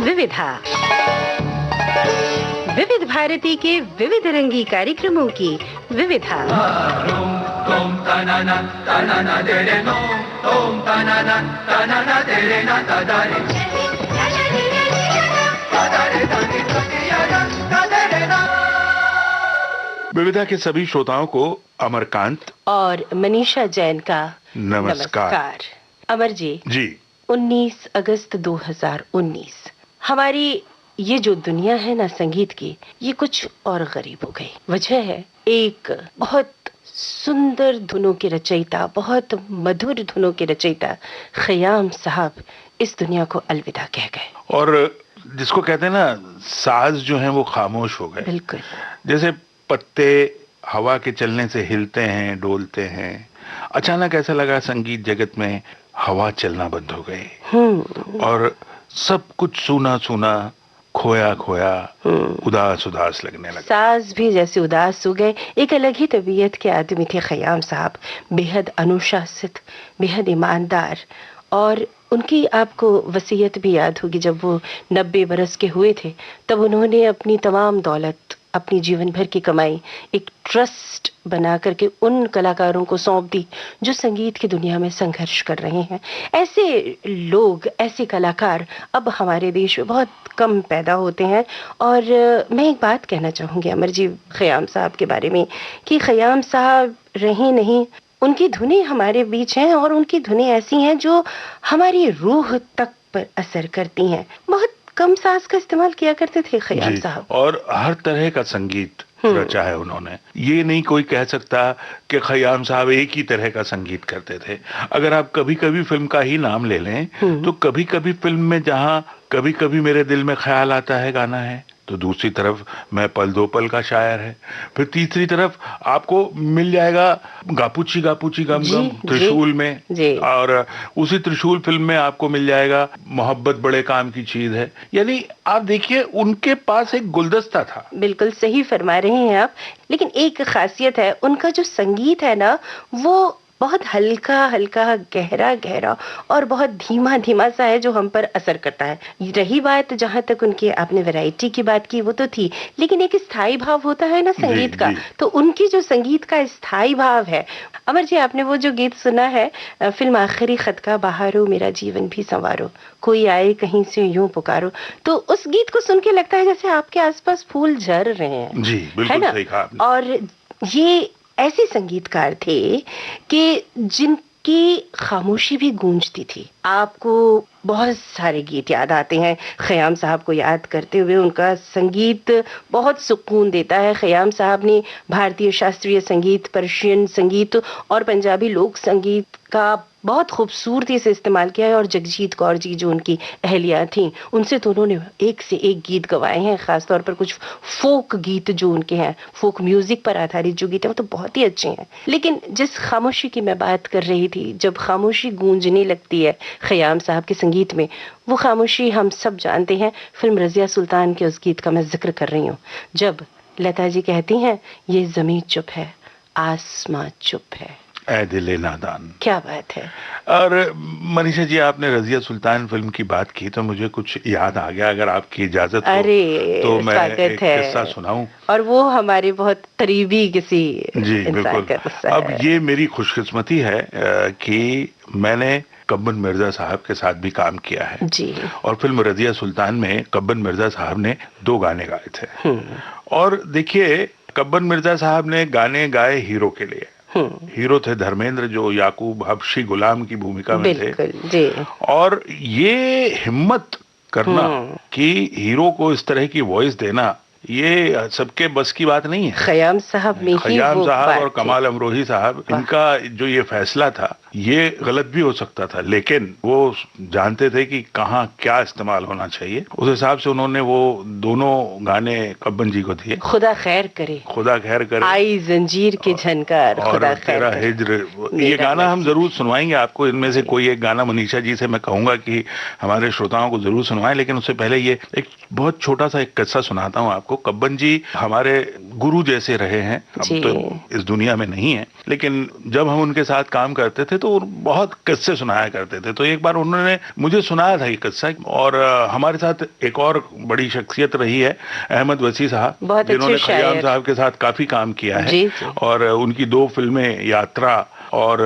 विविधा, विविध भारती के विविध रंगी कार्यक्रमों की विविधा। विविधा के सभी श्रोताओं को अमरकांत और मनीषा जैन का नमस्कार। अमर जी, 19 अगस्त 2019 हमारी ये जो दुनिया है ना संगीत की, ये कुछ और गरीब हो गई। वजह है एक बहुत सुंदर धुनों के रचयिता, बहुत मधुर धुनों के रचयिता खयाम साहब इस दुनिया को अलविदा कह गए। और जिसको कहते हैं ना, साज जो हैं वो खामोश हो गए। बिल्कुल, जैसे पत्ते हवा के चलने से हिलते हैं, डोलते हैं। अचानक ऐसा लगा संगीत जगत में हवा चलना बंद हो गई और सब कुछ सूना सूना, खोया खोया, उदास उदास लगने लगा। साज भी जैसे उदास हो गए। एक अलग ही तबीयत के आदमी थे खयाम साहब, बेहद अनुशासित, बेहद ईमानदार। और उनकी आपको वसीयत भी याद होगी, जब वो 90 बरस के हुए थे तब उन्होंने अपनी तमाम दौलत, अपनी जीवन भर की कमाई एक ट्रस्ट बना करके उन कलाकारों को सौंप दी जो संगीत की दुनिया में संघर्ष कर रहे हैं। ऐसे लोग, ऐसे कलाकार अब हमारे देश में बहुत कम पैदा होते हैं। और मैं एक बात कहना चाहूँगी अमर जी खयाम साहब के बारे में कि खयाम साहब रहे नहीं, उनकी धुनें हमारे बीच हैं और उनकी धुनें ऐसी हैं जो हमारी रूह तक पर असर करती हैं। बहुत कम साज का इस्तेमाल किया करते थे खयाम साहब, और हर तरह का संगीत रचा है उन्होंने। ये नहीं कोई कह सकता कि खयाम साहब एक ही तरह का संगीत करते थे। अगर आप कभी कभी फिल्म का ही नाम ले लें तो कभी कभी फिल्म में जहां कभी कभी मेरे दिल में ख्याल आता है गाना है, तो दूसरी तरफ मैं पल दो पल का शायर है। फिर तीसरी तरफ आपको मिल जाएगा गापुची गापुची गम गम त्रिशूल में, और उसी त्रिशूल फिल्म में आपको मिल जाएगा मोहब्बत बड़े काम की चीज है। यानी आप देखिए, उनके पास एक गुलदस्ता था। बिल्कुल सही फरमा रहे हैं आप। लेकिन एक खासियत है, उनका जो संगीत है ना, वो बहुत हल्का हल्का, गहरा गहरा और बहुत धीमा धीमा सा है, जो हम पर असर करता है। रही बात जहाँ तक उनकी, आपने वैरायटी की बात की, वो तो थी, लेकिन एक स्थायी भाव होता है ना संगीत का, तो उनकी जो संगीत का स्थायी भाव है। अमर जी, आपने वो जो गीत सुना है फिल्म आखिरी खत का, बहारो मेरा जीवन भी संवारो, कोई आए कहीं से यूं पुकारो, तो उस गीत को सुन के लगता है जैसे आपके आसपास फूल झर रहे हैं। जी बिल्कुल सही कहा आपने। और ये ऐसे संगीतकार थे कि जिनकी खामोशी भी गूंजती थी। आपको बहुत सारे गीत याद आते हैं खयाम साहब को याद करते हुए। उनका संगीत बहुत सुकून देता है। खयाम साहब ने भारतीय शास्त्रीय संगीत, पर्शियन संगीत और पंजाबी लोक संगीत का बहुत खूबसूरती से इस्तेमाल किया है। और जगजीत कौर जी जो उनकी अहलिया थीं, उनसे तो उन्होंने एक से एक गीत गवाए हैं। खासतौर पर कुछ फोक गीत जो उनके हैं, फोक म्यूजिक पर आधारित जो गीत हैं, वो तो बहुत ही अच्छे हैं। लेकिन जिस खामोशी की मैं बात कर रही थी, जब खामोशी गूंजने लगती है खयाम साहब के संगीत में, वो खामोशी हम सब जानते हैं। फिल्म रज़िया सुल्तान के उस गीत का मैं जिक्र कर रही हूँ, जब लता जी कहती हैं, ये ज़मीं चुप है, आसमां चुप है, ऐ दिले नादान। क्या बात है। और मनीषा जी, आपने रज़िया सुल्तान फिल्म की बात की तो मुझे कुछ याद आ गया। अगर आपकी इजाजत हो तो मैं एक किस्सा सुनाऊं। और वो हमारे बहुत करीबी किसी इंसान का किस्सा है। अब ये मेरी खुशकिस्मती है कि मैंने कब्बन मिर्जा साहब के साथ भी काम किया है जी। और फिल्म रज़िया सुल्तान में कब्बन मिर्जा साहब ने 2 गाने गाए थे। और देखिए, कब्बन मिर्जा साहब ने गाने गाए हीरो के लिए। हीरो थे धर्मेंद्र, जो याकूब हबशी गुलाम की भूमिका में थे। जी। और ये हिम्मत करना कि हीरो को इस तरह की वॉइस देना, ये सबके बस की बात नहीं है। खयाम साहब में खयाम साहब और कमाल अमरोही साहब, इनका जो ये फैसला था, ये गलत भी हो सकता था, लेकिन वो जानते थे कि कहाँ क्या इस्तेमाल होना चाहिए। उस हिसाब से उन्होंने वो दोनों गाने कब्बन जी को दिए। खुदा खैर करे, खुदा खैर करे, आई जंजीर के झनकार, खुदा खैर तेरा हिज्र। ये गाना हम जरूर सुनवाएंगे आपको। इनमें से कोई एक गाना मनीषा जी से मैं कहूंगा कि हमारे श्रोताओं को जरूर सुनवाएं। लेकिन उससे पहले ये एक बहुत छोटा सा एक किस्सा सुनाता हूँ आपको। कब्बन जी हमारे गुरु जैसे रहे हैं, अब तो इस दुनिया में नहीं है, लेकिन जब हम उनके साथ काम करते थे तो वो बहुत किस्से सुनाया करते थे। तो एक बार उन्होंने मुझे सुनाया था ये किस्सा, और हमारे साथ एक और बड़ी शख्सियत रही है अहमद वसी साहब, बहुत अच्छे जिन्होंने खयाम शायर। साहब के साथ काफी काम किया है। जी जी और उनकी 2 फिल्में यात्रा और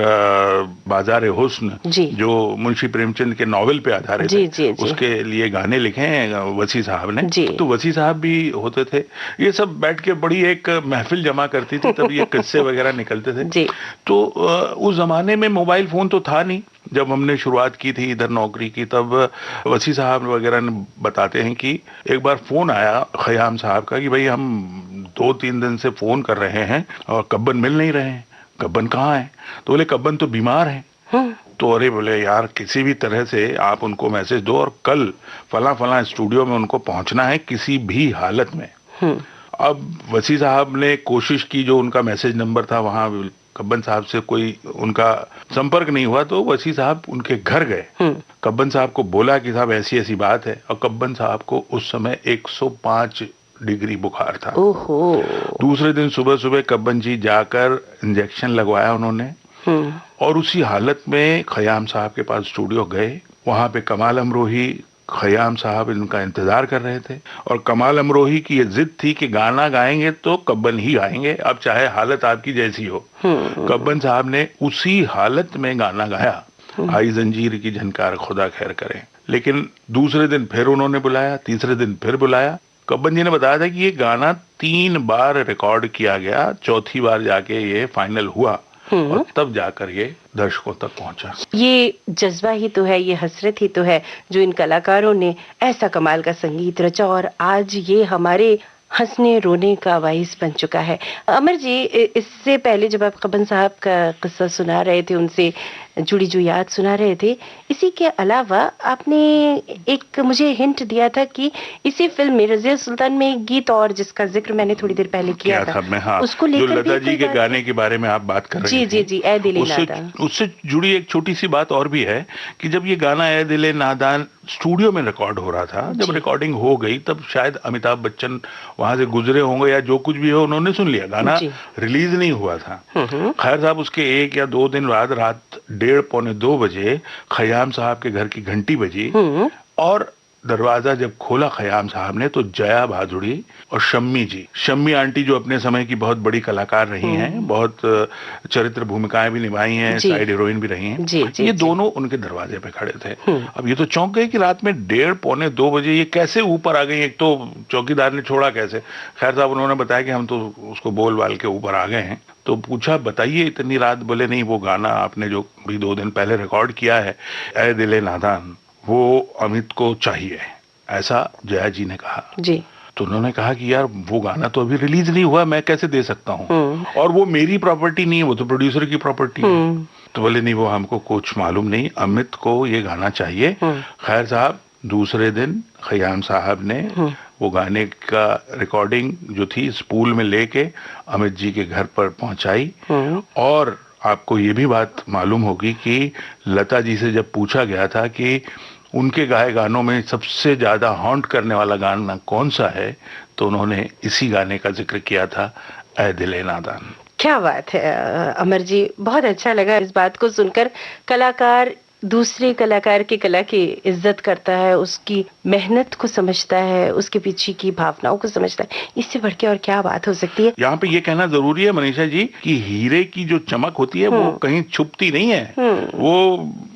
बाजार हुस्न, जी जो मुंशी प्रेमचंद के नॉवेल पे आधारित जी है, जी जी उसके लिए गाने लिखे हैं वसी साहब ने। जी। तो वसी साहब भी होते थे, ये सब बैठ के बड़ी एक महफिल जमा करती थी, तब ये किस्से वगैरह निकलते थे। जी तो उस जमाने में मोबाइल फोन तो था नहीं, जब हमने शुरुआत की थी इधर नौकरी की, तब वसी साहब वगैरह ने बताते हैं कि एक बार फोन आया खयाम साहब का कि भाई हम 2-3 दिन से फोन कर रहे हैं और कब्बन मिल नहीं रहे हैं, कब्बन कहाँ है? तो बोले कब्बन तो बीमार है। हम्म तो अरे बोले यार किसी भी तरह से आप उनको मैसेज दो और कल फला फला स्टूडियो में उनको पहुंचना है किसी भी हालत में। हम्म अब वसी साहब ने कोशिश की, जो उनका मैसेज नंबर था वहां कब्बन साहब से कोई उनका संपर्क नहीं हुआ, तो वसी साहब उनके घर गए, हम्म कब्बन साहब को बोला कि साहब ऐसी ऐसी बात है, और कब्बन साहब को उस समय 105 डिग्री बुखार था। ओहो। दूसरे दिन सुबह सुबह कब्बन जी जाकर इंजेक्शन लगवाया उन्होंने, हम्म और उसी हालत में खयाम साहब के पास स्टूडियो गए। वहां पे कमाल अमरोही, खयाम साहब इनका इंतजार कर रहे थे, और कमाल अमरोही की ये जिद थी कि गाना गाएंगे तो कब्बन ही गाएंगे, अब चाहे हालत आपकी जैसी हो। कब्बन साहब ने उसी हालत में गाना गाया, आई जंजीर की झनकार खुदा खैर करे। लेकिन दूसरे दिन फिर उन्होंने बुलाया, तीसरे दिन फिर बुलाया। कब्बन जी ने बताया था कि ये गाना 3 बार रिकॉर्ड किया गया, चौथी बार जाके ये फाइनल हुआ, और तब जाकर ये दर्शकों तक पहुंचा। ये जज्बा ही तो है, ये हसरत ही तो है जो इन कलाकारों ने ऐसा कमाल का संगीत रचा और आज ये हमारे हंसने रोने का बाइस बन चुका है। अमर जी, इससे पहले जब आप कब्बन साहब का किस्सा सुना रहे थे, उनसे जुड़ी जो याद सुना रहे थे, इसी के अलावा आपने एक मुझे हिंट दिया था कि इसी फिल्म में रज़िया सुल्तान में एक गीत और जिसका जिक्र मैंने थोड़ी देर पहले किया था मैं, हाँ, उसको जो लेकर लता भी जी कोई के बात गाने है? के बारे में आप बात कर रहे जी जी जी, ए दिले नादान। उससे जुड़ी एक छोटी सी बात और भी है कि जब ये गाना ए दिले नादान स्टूडियो में रिकॉर्ड हो रहा था, जब रिकॉर्डिंग हो गई तब शायद अमिताभ बच्चन वहां से गुजरे होंगे या जो कुछ भी हो, उन्होंने सुन लिया, गाना रिलीज नहीं हुआ था। खैर साहब उसके 1 या 2 दिन बाद रात 1:30 पौने 2 बजे खयाम साहब के घर की घंटी बजी, और दरवाजा जब खोला खयाम साहब ने तो जया भादुड़ी और शम्मी आंटी, जो अपने समय की बहुत बड़ी कलाकार रही हैं, बहुत चरित्र भूमिकाएं भी निभाई हैं, साइड हीरोइन भी रही हैं, ये दोनों उनके दरवाजे पे खड़े थे। अब ये तो चौंक गए कि रात में 1:30 पौने 2 बजे ये कैसे ऊपर आ गई, एक तो चौकीदार ने छोड़ा कैसे। खैर साहब उन्होंने बताया कि हम तो उसको बोल बाल के ऊपर आ गए हैं। तो पूछा बताइए इतनी रात? बोले नहीं, वो गाना आपने जो भी 2 दिन पहले रिकॉर्ड किया है ए दिले नादान, वो अमित को चाहिए, ऐसा जया जी ने कहा जी। तो उन्होंने कहा कि यार वो गाना तो अभी रिलीज नहीं हुआ, मैं कैसे दे सकता हूँ, और वो मेरी प्रॉपर्टी नहीं है, वो तो प्रोड्यूसर की प्रॉपर्टी है। तो बोले नहीं, वो हमको कुछ मालूम नहीं, अमित को ये गाना चाहिए। खैर साहब दूसरे दिन खयाम साहब ने वो गाने का रिकॉर्डिंग जो थी स्पूल में लेके अमित जी के घर पर पहुंचाई। और आपको ये भी बात मालूम होगी कि लता जी से जब पूछा गया था कि उनके गाए गानों में सबसे ज्यादा हॉन्ट करने वाला गाना कौन सा है, तो उन्होंने इसी गाने का जिक्र किया था, ऐ दिले नादान। क्या बात है अमर जी, बहुत अच्छा लगा इस बात को सुनकर। कलाकार दूसरे कलाकार की कला की इज्जत करता है, उसकी मेहनत को समझता है, उसके पीछे की भावनाओं को समझता है, इससे बढ़ के और क्या बात हो सकती है। यहाँ पे ये कहना जरूरी है मनीषा जी कि हीरे की जो चमक होती है वो कहीं छुपती नहीं है, वो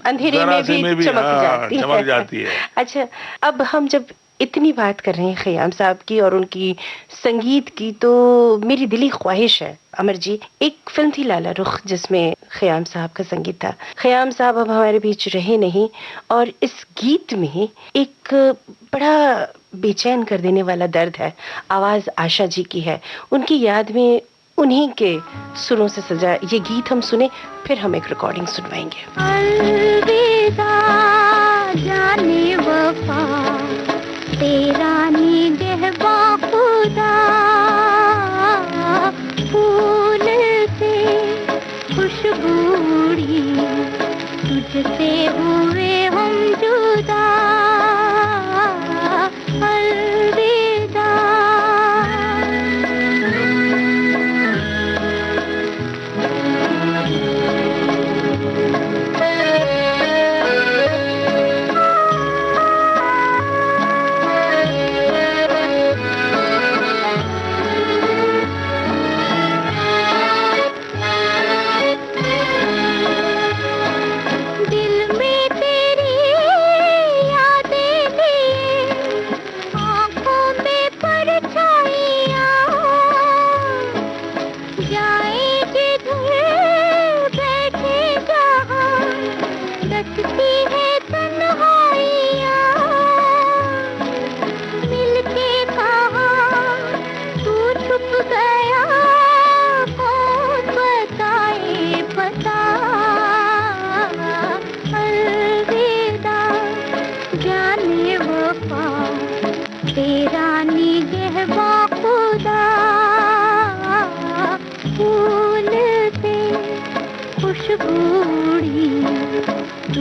अंधेरे में भी चमक जाती है। अच्छा, अब हम जब इतनी बात कर रहे हैं खयाम साहब की और उनकी संगीत की, तो मेरी दिली ख्वाहिश है अमर जी, एक फिल्म थी लाला रुख जिसमें खयाम साहब का संगीत था। खयाम साहब अब हमारे बीच रहे नहीं, और इस गीत में एक बड़ा बेचैन कर देने वाला दर्द है। आवाज आशा जी की है, उनकी याद में उन्हीं के सुरों से सजा ये गीत हम सुने, फिर हम एक रिकॉर्डिंग सुनवाएंगे। अलविदा जाने वफा तेरा निगहबा खुदा, फूल से खुशबूड़ी तुझसे हुए हम जुदा, अलविदा।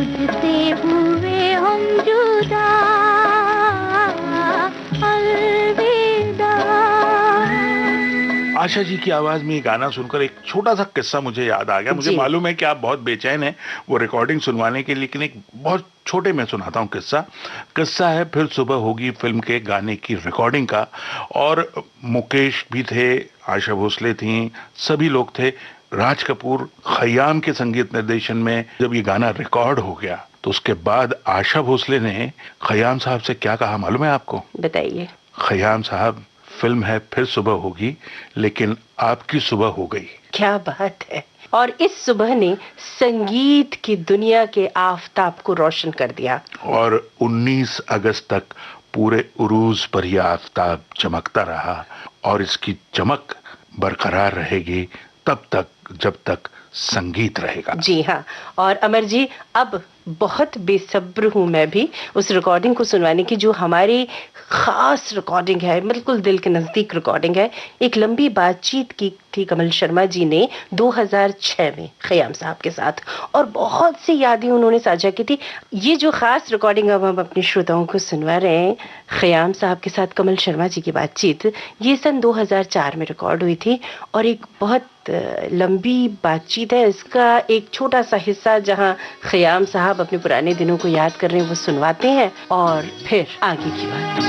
तुझसे हुए हम जुदा, अलविदा। आशा जी की आवाज में ये गाना सुनकर एक छोटा सा किस्सा मुझे याद आ गया। मुझे जी। मालूम है कि आप बहुत बेचैन हैं वो रिकॉर्डिंग सुनवाने के लिए, लेकिन एक बहुत छोटे में सुनाता हूँ किस्सा है फिर सुबह होगी फिल्म के गाने की रिकॉर्डिंग का। और मुकेश भी थे, आशा भोसले थी, सभी लोग थे। राज कपूर खयाम के संगीत निर्देशन में जब ये गाना रिकॉर्ड हो गया तो उसके बाद आशा भोसले ने खयाम साहब से क्या कहा मालूम है आपको? बताइए। खयाम साहब, फिल्म है फिर सुबह होगी, लेकिन आपकी सुबह हो गई। क्या बात है। और इस सुबह ने संगीत की दुनिया के आफताब को रोशन कर दिया। और 19 अगस्त तक पूरे उरूज पर यह आफताब चमकता रहा और इसकी चमक बरकरार रहेगी तब तक जब तक संगीत रहेगा। जी हाँ। और अमर जी, अब बहुत बेसब्र हूं मैं भी उस रिकॉर्डिंग को सुनवाने की जो हमारी खास रिकॉर्डिंग है, बिल्कुल दिल के नजदीक रिकॉर्डिंग है। एक लंबी बातचीत की थी कमल शर्मा जी ने 2006 में खयाम साहब के साथ, और बहुत सी यादें उन्होंने साझा की थी। ये जो खास रिकॉर्डिंग अब हम अपने श्रोताओं को सुनवा रहे हैं, खयाम साहब के साथ कमल शर्मा जी की बातचीत, ये सन 2004 में रिकॉर्ड हुई थी। और एक बहुत लंबी बातचीत है। इसका एक छोटा सा हिस्सा जहां खयाम साहब अपने पुराने दिनों को याद कर रहे हैं वो सुनवाते हैं, और फिर आगे की बात।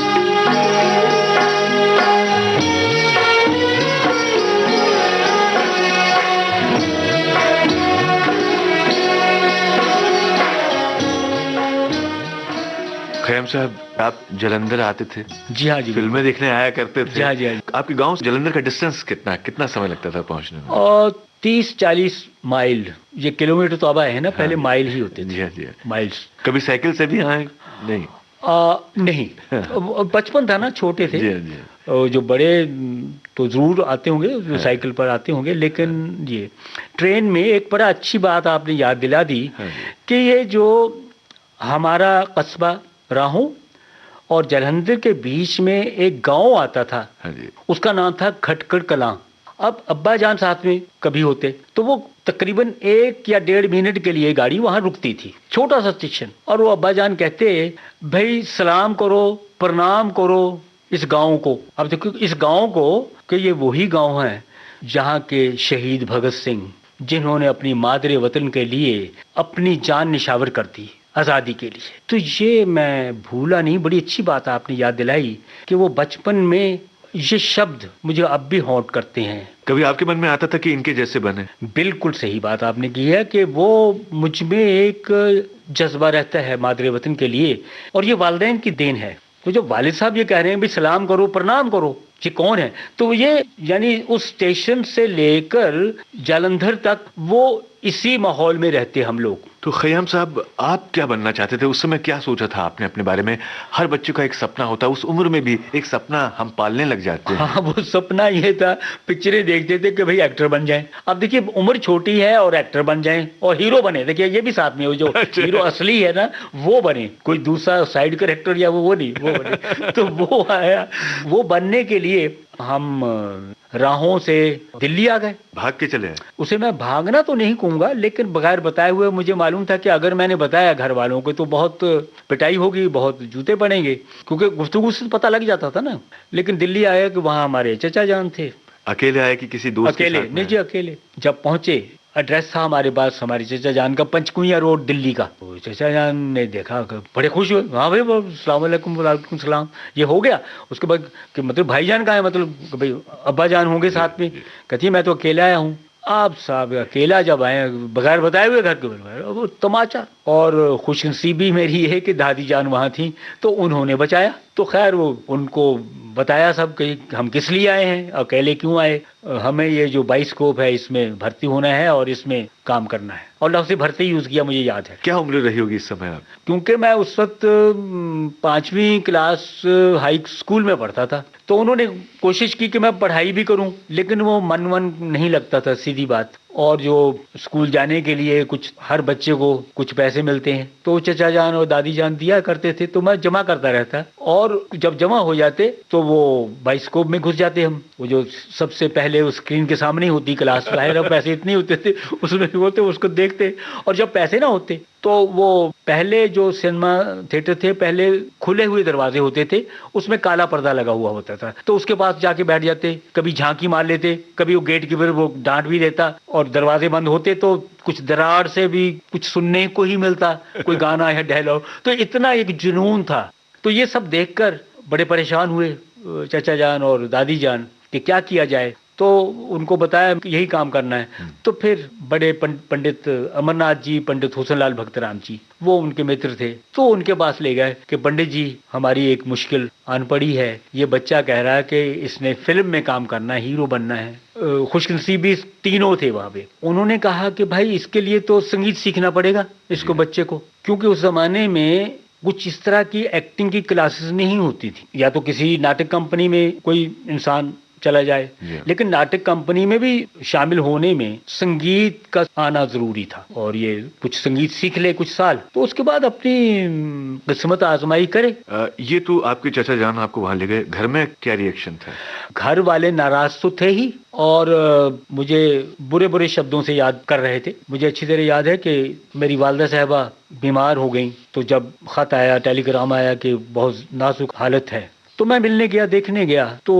खयाम साहब, आप जलंधर आते थे? जी हाँ जी। फिल्में देखने आया करते थे? जी हाँ जी। आपके गांव से जलंधर का डिस्टेंस कितना समय लगता था पहुंचने में? और 30-40 माइल। ये किलोमीटर तो अब आए हैं ना, पहले माइल ही होते जी थे। हाँ जी। माइल्स। कभी साइकिल से भी आए? नहीं। नहीं, बचपन था ना, छोटे थे। जी हाँ जी। जो बड़े तो जरूर आते होंगे, जो साइकिल पर आते होंगे, लेकिन ये ट्रेन में एक बड़ा अच्छी बात आपने याद दिला दी कि ये जो हमारा कस्बा राहों और जलंधर के बीच में एक गांव आता था, हाँ जी। उसका नाम था खटकड़ कलां। अब अब्बा जान साथ में कभी होते तो वो तकरीबन 1 या 1.5 मिनट के लिए गाड़ी वहां रुकती थी, छोटा सा स्टेशन। और वो अब्बा जान कहते, भाई सलाम करो, प्रणाम करो इस गांव को। अब देखो इस गांव को कि ये वही गांव है जहां के शहीद भगत सिंह, जिन्होंने अपनी मादरे वतन के लिए अपनी जान निशावर कर दी आज़ादी के लिए। तो ये मैं भूला नहीं। बड़ी अच्छी बात आपने याद दिलाई कि वो बचपन में ये शब्द मुझे अब भी हॉन्ट करते हैं। कभी आपके मन में आता था कि इनके जैसे बने? बिल्कुल सही बात आपने की है कि वो मुझ में एक जज्बा रहता है मादरे वतन के लिए, और ये वालिदैन की देन है। तो जो वालिद साहब ये कह रहे हैं भी सलाम करो, प्रणाम करो, ये कौन है? तो ये यानी उस स्टेशन से लेकर जालंधर तक वो इसी माहौल में रहते हम लोग। तो खयाम साहब, आप क्या बनना चाहते थे उस समय? क्या सोचा था आपने अपने बारे में? हर बच्चे का एक सपना होता है, उस उम्र में भी एक सपना हम पालने लग जाते हैं। हाँ, वो सपना ये था, पिक्चरें देखते थे कि भाई एक्टर बन जाएं। अब देखिए उम्र छोटी है और एक्टर बन जाएं और हीरो बने। देखिए ये भी साथ में हो, जो हीरो असली है ना वो बने, कोई दूसरा साइड कैरेक्टर या वो नहीं, वो बने। तो वो आया, वो बनने के लिए हम राहों से दिल्ली आ गए। भाग के चले आए? उसे मैं भागना तो नहीं कहूंगा, लेकिन बगैर बताए हुए मुझे मालूम था कि अगर मैंने बताया घर वालों को तो बहुत पिटाई होगी, बहुत जूते पड़ेंगे, क्योंकि गुफ्तगू से पता लग जाता था ना। लेकिन दिल्ली आया कि वहां हमारे चचा जान थे। अकेले आए कि किसी दोस्त अकेले? के साथ? नहीं जी, अकेले। जब पहुंचे, एड्रेस था हमारे पास हमारे चचा जान का, पंचकुइया रोड दिल्ली का। तो चचा जान ने देखा, बड़े खुश हुए। हाँ भाई, अस्सलाम वालेकुम। वालेकुम सलाम। ये हो गया। उसके बाद कि मतलब भाईजान कहाँ है, मतलब भाई अब्बा जान होंगे साथ में। कहती है मैं तो अकेला आया हूँ। आप साहब अकेला जब आए बगैर बताए हुए घर के बाहर, वो तमाचा। और खुशनसीबी मेरी है कि दादी जान वहाँ थी तो उन्होंने बचाया। तो खैर वो उनको बताया सब कि हम किस लिए आए हैं, अकेले क्यों आए, हमें ये जो बाइस्कोप है इसमें भर्ती होना है और इसमें काम करना है। और लफ्ज़ भर्ती यूज़ किया, मुझे याद है। क्या उम्र रही होगी इस समय आप? क्योंकि मैं उस वक्त 5वीं क्लास हाई स्कूल में पढ़ता था, तो उन्होंने कोशिश की कि मैं पढ़ाई भी करूं, लेकिन वो मन नहीं लगता था, सीधी बात। और जो स्कूल जाने के लिए कुछ हर बच्चे को कुछ पैसे मिलते हैं, तो चचा जान और दादी जान दिया करते थे, तो मैं जमा करता रहता। और जब जमा हो जाते तो वो बाइस्कोप में घुस जाते हम, वो जो सबसे पहले उस स्क्रीन के सामने होती क्लास, बाहर पैसे इतने होते थे उसमें होते, उसको देखते। और जब पैसे ना होते तो वो पहले जो सिनेमा थिएटर थे, पहले खुले हुए दरवाजे होते थे, उसमें काला पर्दा लगा हुआ होता था, तो उसके पास जाके बैठ जाते, कभी झांकी मार लेते, कभी वो गेट कीपर वो डांट भी देता, और दरवाजे बंद होते तो कुछ दरार से भी कुछ सुनने को ही मिलता, कोई गाना या डायलॉग, तो इतना एक जुनून था। तो ये सब देखकर बड़े परेशान हुए चाचा जान और दादी जान कि क्या किया जाए। तो उनको बताया कि यही काम करना है। तो फिर बड़े पंडित अमरनाथ जी, पंडित हुसनलाल भक्तराम जी, वो उनके मित्र थे, तो उनके पास ले गए कि पंडित जी, हमारी एक मुश्किल आन पड़ी है, ये बच्चा कह रहा है कि इसने फिल्म में काम करना है, हीरो बनना है। खुशनसीबी तीनों थे वहाँ पे। उन्होंने कहा कि भाई इसके लिए तो संगीत सीखना पड़ेगा इसको, बच्चे को, क्योंकि उस जमाने में कुछ इस तरह की एक्टिंग की क्लासेस नहीं होती थी। या तो किसी नाटक कंपनी में कोई इंसान चला जाए, लेकिन नाटक कंपनी में भी शामिल होने में संगीत का आना जरूरी था, और ये कुछ संगीत सीख ले कुछ साल, तो उसके बाद अपनी किस्मत आजमाई करे। ये तो आपके चाचा जान आपको वहां ले गए, घर में क्या रिएक्शन था? घर वाले नाराज तो थे ही, और मुझे बुरे बुरे शब्दों से याद कर रहे थे। मुझे अच्छी तरह याद है कि मेरी वालदा साहबा बीमार हो गई, तो जब खत आया, टेलीग्राम आया कि बहुत नाजुक हालत है, तो मैं मिलने गया, देखने गया, तो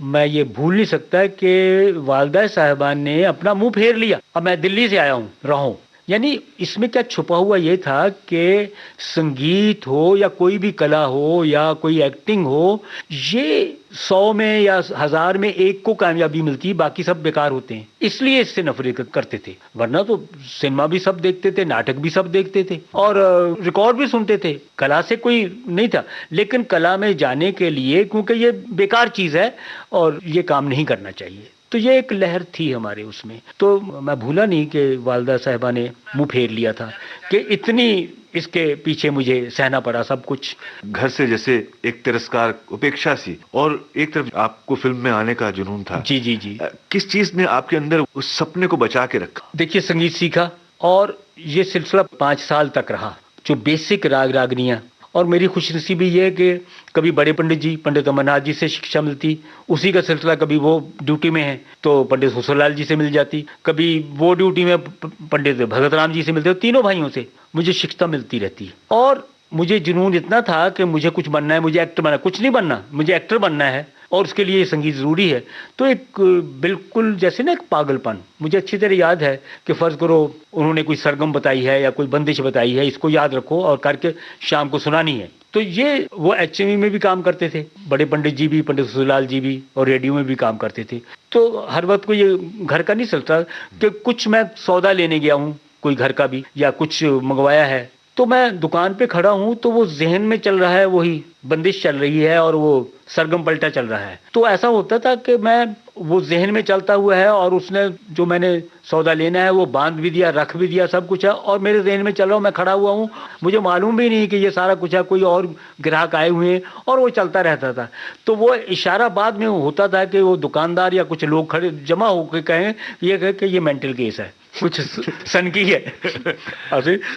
मैं ये भूल नहीं सकता कि वालदा साहबान ने अपना मुंह फेर लिया, अब मैं दिल्ली से आया हूँ, रहो। यानी इसमें क्या छुपा हुआ ये था कि संगीत हो या कोई भी कला हो या कोई एक्टिंग हो, ये 100 में या 1000 में एक को कामयाबी मिलती है, बाकी सब बेकार होते हैं, इसलिए इससे नफरत करते थे। वरना तो सिनेमा भी सब देखते थे, नाटक भी सब देखते थे, और रिकॉर्ड भी सुनते थे। कला से कोई नहीं था, लेकिन कला में जाने के लिए, क्योंकि ये बेकार चीज है और ये काम नहीं करना चाहिए, तो ये एक लहर थी हमारे उसमें। तो मैं भूला नहीं कि वालदा साहबा ने मुंह फेर लिया था कि इतनी इसके पीछे मुझे सहना पड़ा सब कुछ। घर से जैसे एक तिरस्कार, उपेक्षा सी, और एक तरफ आपको फिल्म में आने का जुनून था। जी जी जी। किस चीज ने आपके अंदर उस सपने को बचा के रखा? देखिए, संगीत सीखा, और ये सिलसिला 5 साल तक रहा, जो बेसिक राग रागनियाँ। और मेरी खुशनसीबी ये है कि कभी बड़े पंडित जी, पंडित अमरनाथ जी से शिक्षा मिलती, उसी का सिलसिला, कभी वो ड्यूटी में है तो पंडित हुसनलाल जी से मिल जाती, कभी वो ड्यूटी में पंडित भगतराम जी से मिलते, तीनों भाइयों से मुझे शिक्षा मिलती रहती। और मुझे जुनून इतना था कि मुझे कुछ बनना है, मुझे एक्टर बनना, कुछ नहीं बनना, मुझे एक्टर बनना है, और उसके लिए संगीत जरूरी है। तो एक बिल्कुल जैसे ना एक पागलपन, मुझे अच्छी तरह याद है कि फर्ज करो उन्होंने कोई सरगम बताई है या कोई बंदिश बताई है, इसको याद रखो और करके शाम को सुनानी है। तो ये वो HMV में भी काम करते थे, बड़े पंडित जी भी, पंडित सुलाल जी भी, और रेडियो में भी काम करते थे। तो हर वक्त को ये घर का नहीं चलता कि कुछ मैं सौदा लेने गया हूँ कोई घर का भी, या कुछ मंगवाया है, तो मैं दुकान पे खड़ा हूँ तो वो जहन में चल रहा है, वही बंदिश चल रही है और वो सरगम पलटा चल रहा है। तो ऐसा होता था कि मैं, वो जहन में चलता हुआ है, और उसने जो मैंने सौदा लेना है वो बांध भी दिया, रख भी दिया, सब कुछ है, और मेरे जहन में चल रहा हूँ, मैं खड़ा हुआ हूँ, मुझे मालूम भी नहीं कि ये सारा कुछ है, कोई और ग्राहक आए हुए हैं, और वो चलता रहता था। तो वो इशारा बाद में होता था कि वो दुकानदार या कुछ लोग खड़े जमा होकर कहें, ये कहे कि ये मेंटल केस है, कुछ सन की है।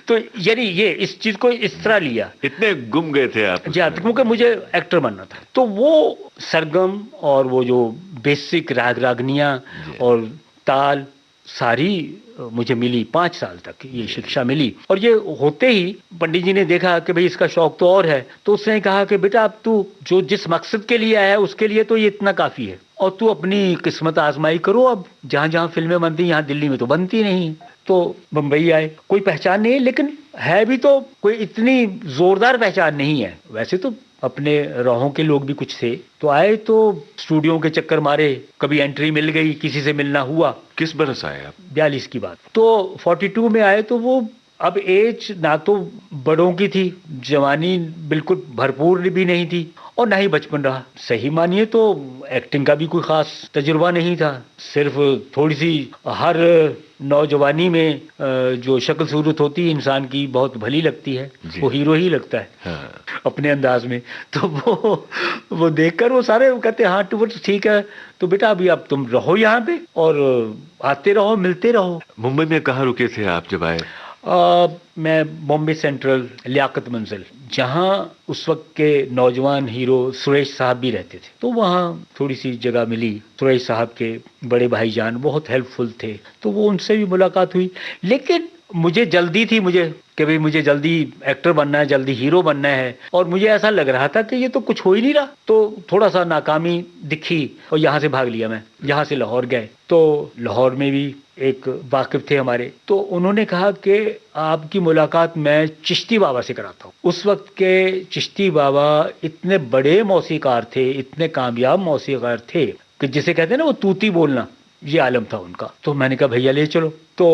तो यानी ये इस चीज को इस तरह लिया। इतने गुम गए थे आप? जी हाँ, क्योंकि मुझे एक्टर बनना था। तो वो सरगम और वो जो बेसिक राग रागनियाँ और ताल सारी मुझे मिली 5 साल तक, ये शिक्षा मिली। और ये होते ही पंडित जी ने देखा कि भाई इसका शौक तो और है, तो उसने कहा कि बेटा अब तू जो जिस मकसद के लिए आया है उसके लिए तो ये इतना काफी है, और तू अपनी किस्मत आजमाई करो। अब जहाँ जहाँ फिल्में बनती, यहाँ दिल्ली में तो बनती नहीं, तो बम्बई आए। कोई पहचान नहीं है, लेकिन है भी तो कोई इतनी जोरदार पहचान नहीं है। वैसे तो अपने राहों के लोग भी कुछ थे, तो आए तो स्टूडियो के चक्कर मारे, कभी एंट्री मिल गई, किसी से मिलना हुआ। किस बरस आए आप? 42 की बात। तो 42 में आए, तो वो अब एज ना तो बड़ों की थी, जवानी बिल्कुल भरपूर भी नहीं थी, और ना ही बचपन रहा। सही मानिए तो एक्टिंग का भी कोई खास तजुर्बा नहीं था, सिर्फ थोड़ी सी हर नौजवानी में जो शक्ल सूरत होती है इंसान की बहुत भली लगती है, वो हीरो ही लगता है। हाँ। अपने अंदाज में। तो वो देखकर वो सारे कहते हाँ तो ठीक है, तो बेटा अभी अब तुम रहो यहाँ पे और आते रहो, मिलते रहो। मुंबई में कहाँ रुके थे आप जब आए? मैं बॉम्बे सेंट्रल लियाकत मंजिल, जहाँ उस वक्त के नौजवान हीरो सुरेश साहब भी रहते थे, तो वहाँ थोड़ी सी जगह मिली। सुरेश साहब के बड़े भाईजान बहुत हेल्पफुल थे, तो वो उनसे भी मुलाकात हुई। लेकिन मुझे जल्दी थी मुझे कि भाई मुझे जल्दी एक्टर बनना है, जल्दी हीरो बनना है, और मुझे ऐसा लग रहा था कि ये तो कुछ हो ही नहीं रहा। तो थोड़ा सा नाकामी दिखी और यहाँ से भाग लिया मैं। यहाँ से लाहौर गए तो लाहौर में भी एक वाकिफ थे हमारे, तो उन्होंने कहा कि आपकी मुलाकात मैं चिश्ती बाबा से कराता हूँ। उस वक्त के चिश्ती बाबा इतने बड़े मौसीकार थे, इतने कामयाब मौसीकार थे कि जिसे कहते हैं ना वो तूती बोलना, ये आलम था उनका। तो मैंने कहा भैया ले चलो। तो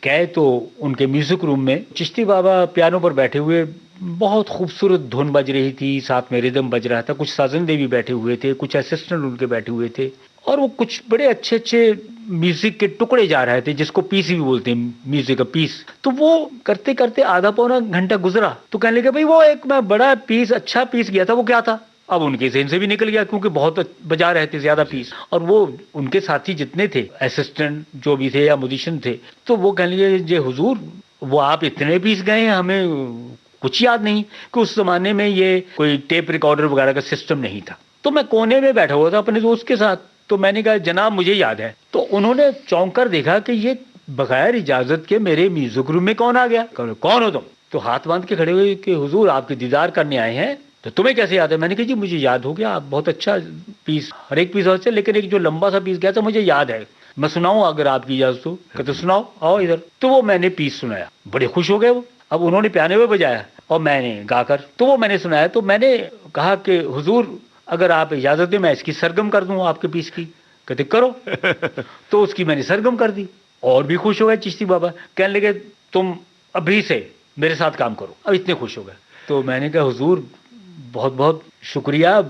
गए तो उनके म्यूजिक रूम में चिश्ती बाबा पियानो पर बैठे हुए, बहुत खूबसूरत धुन बज रही थी, साथ में रिदम बज रहा था, कुछ साजन देवी बैठे हुए थे, कुछ असिस्टेंट उनके बैठे हुए थे, और वो कुछ बड़े अच्छे अच्छे म्यूजिक के टुकड़े जा रहे थे, जिसको पीस भी बोलते हैं, म्यूजिक का पीस। तो वो करते करते आधा पौना घंटा गुजरा तो कहने लगे भाई वो एक मैं बड़ा पीस, अच्छा पीस गया था, वो क्या था? अब उनके ज़हन से भी निकल गया क्योंकि बहुत बजा रहे थे ज्यादा पीस, और वो उनके साथी जितने थे असिस्टेंट जो भी थे या म्यूजिशियन थे, तो वो कहने लगे जे हुजूर वो आप इतने पीस गए हैं, हमें कुछ याद नहीं, कि उस जमाने में ये कोई टेप रिकॉर्डर वगैरह का सिस्टम नहीं था। तो मैं कोने में बैठा हुआ था अपने दोस्त के साथ, तो मैंने कहा जनाब मुझे याद है। तो उन्होंने चौंक कर देखा कि ये बगैर इजाजत के मेरे म्यूजिक रूम में कौन आ गया। कौन हो तुम? तो हाथ बांध के खड़े हुए कि हुजूर आपके दीदार करने आए हैं। तो तुम्हें कैसे याद है? मैंने कहा जी मुझे याद हो गया, आप बहुत अच्छा पीस, हर एक पीस अच्छा, लेकिन एक जो लंबा सा पीस गया था मुझे याद है, मैं सुनाऊं अगर आपकी इजाजत हो? कहते सुनाओ, आओ इधर। तो वो मैंने पीस सुनाया, बड़े खुश हो गए वो। अब उन्होंने पियानो पे बजाया और मैंने गाकर, तो वो मैंने सुनाया। तो मैंने कहा कि हुजूर अगर आप इजाजत दें मैं इसकी सरगम कर दूं आपके पीस की। कहते करो। तो उसकी मैंने सरगम कर दी, और भी खुश हो गए चिश्ती बाबा, कहने लगे तुम अभी से मेरे साथ काम करो। अब इतने खुश हो गए। तो मैंने कहा हुजूर बहुत बहुत शुक्रिया,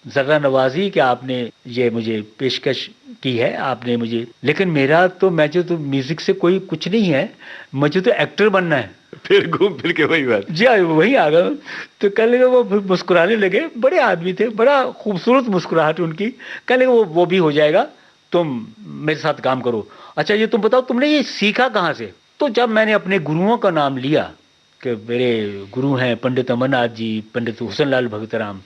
ज़रा नवाजी कि आपने ये मुझे पेशकश की है आपने मुझे, लेकिन मेरा तो मैं जो तो म्यूजिक से कोई कुछ नहीं है, मुझे तो एक्टर बनना है। फिर घूम फिर के वही बात। जी वही आ गया। तो कहने लगे, वो मुस्कुराने लगे, बड़े आदमी थे, बड़ा खूबसूरत मुस्कुराहट उनकी। कहने लगे वो भी हो जाएगा, तुम मेरे साथ काम करो। अच्छा ये तुम बताओ तुमने ये सीखा कहाँ से? तो जब मैंने अपने गुरुओं का नाम लिया कि मेरे गुरु हैं पंडित अमरनाथ जी, पंडित हुसैन लाल भगतराम,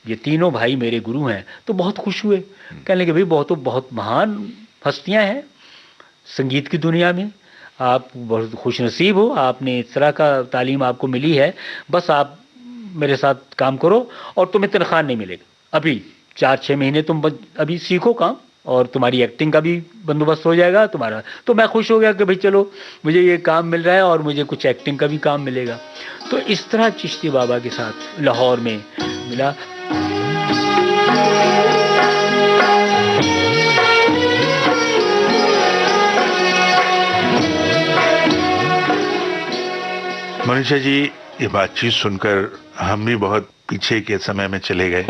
ये तीनों भाई मेरे गुरु हैं, तो बहुत खुश हुए। कहने लगे भाई बहुत महान हस्तियां हैं संगीत की दुनिया में, आप बहुत खुश नसीब हो, आपने इस तरह का तालीम आपको मिली है, बस आप मेरे साथ काम करो और तुम्हें तनख्वाह नहीं मिलेगा, अभी 4-6 महीने तुम अभी सीखो काम, और तुम्हारी एक्टिंग का भी बंदोबस्त हो जाएगा तुम्हारा। तो मैं खुश हो गया कि भाई चलो मुझे ये काम मिल रहा है और मुझे कुछ एक्टिंग का भी काम मिलेगा। तो इस तरह चिश्ती बाबा के साथ लाहौर में मिला। मनीषा जी ये बातचीत सुनकर हम भी बहुत पीछे के समय में चले गए,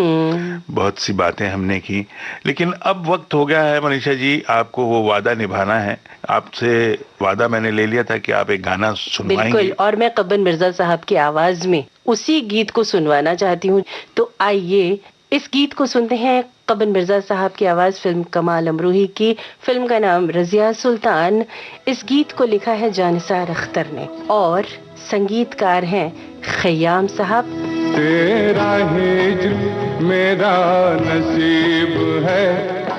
बहुत सी बातें हमने की, लेकिन अब वक्त हो गया है मनीषा जी, आपको वो वादा निभाना है। आपसे वादा मैंने ले लिया था कि आप एक गाना सुनवाएंगे। बिल्कुल, और मैं कब्बन मिर्जा साहब की आवाज में उसी गीत को सुनवाना चाहती हूँ। तो आइए इस गीत को सुनते हैं, कब्बन मिर्जा साहब की आवाज, फिल्म कमाल अमरोही की, फिल्म का नाम रजिया सुल्तान। इस गीत को लिखा है जानिसार अख्तर ने और संगीतकार हैं खयाम साहब। तेरा हिज्र मेरा नसीब है,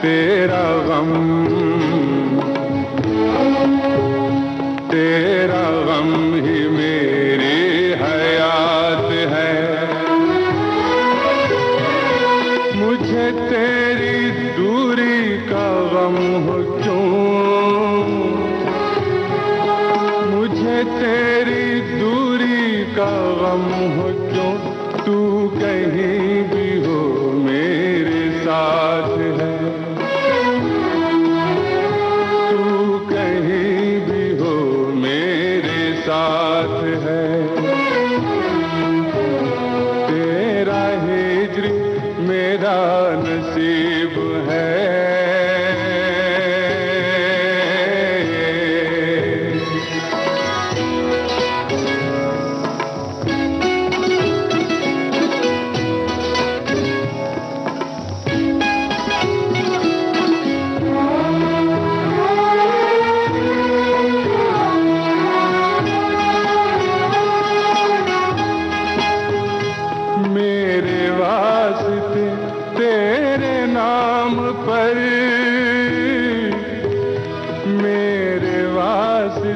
तेरा गम ही मेरी हयात है। मुझे तेरी दूरी का गम हो क्यों, मुझे तेरी दूरी का गम हो क्यों, तू कहीं भी हो मेरे साथ है, तू कहीं भी हो मेरे साथ है। तेरा हिज्र मेरा नसीब है। मेरे वास्ते तेरे नाम पर, मेरे वास्ते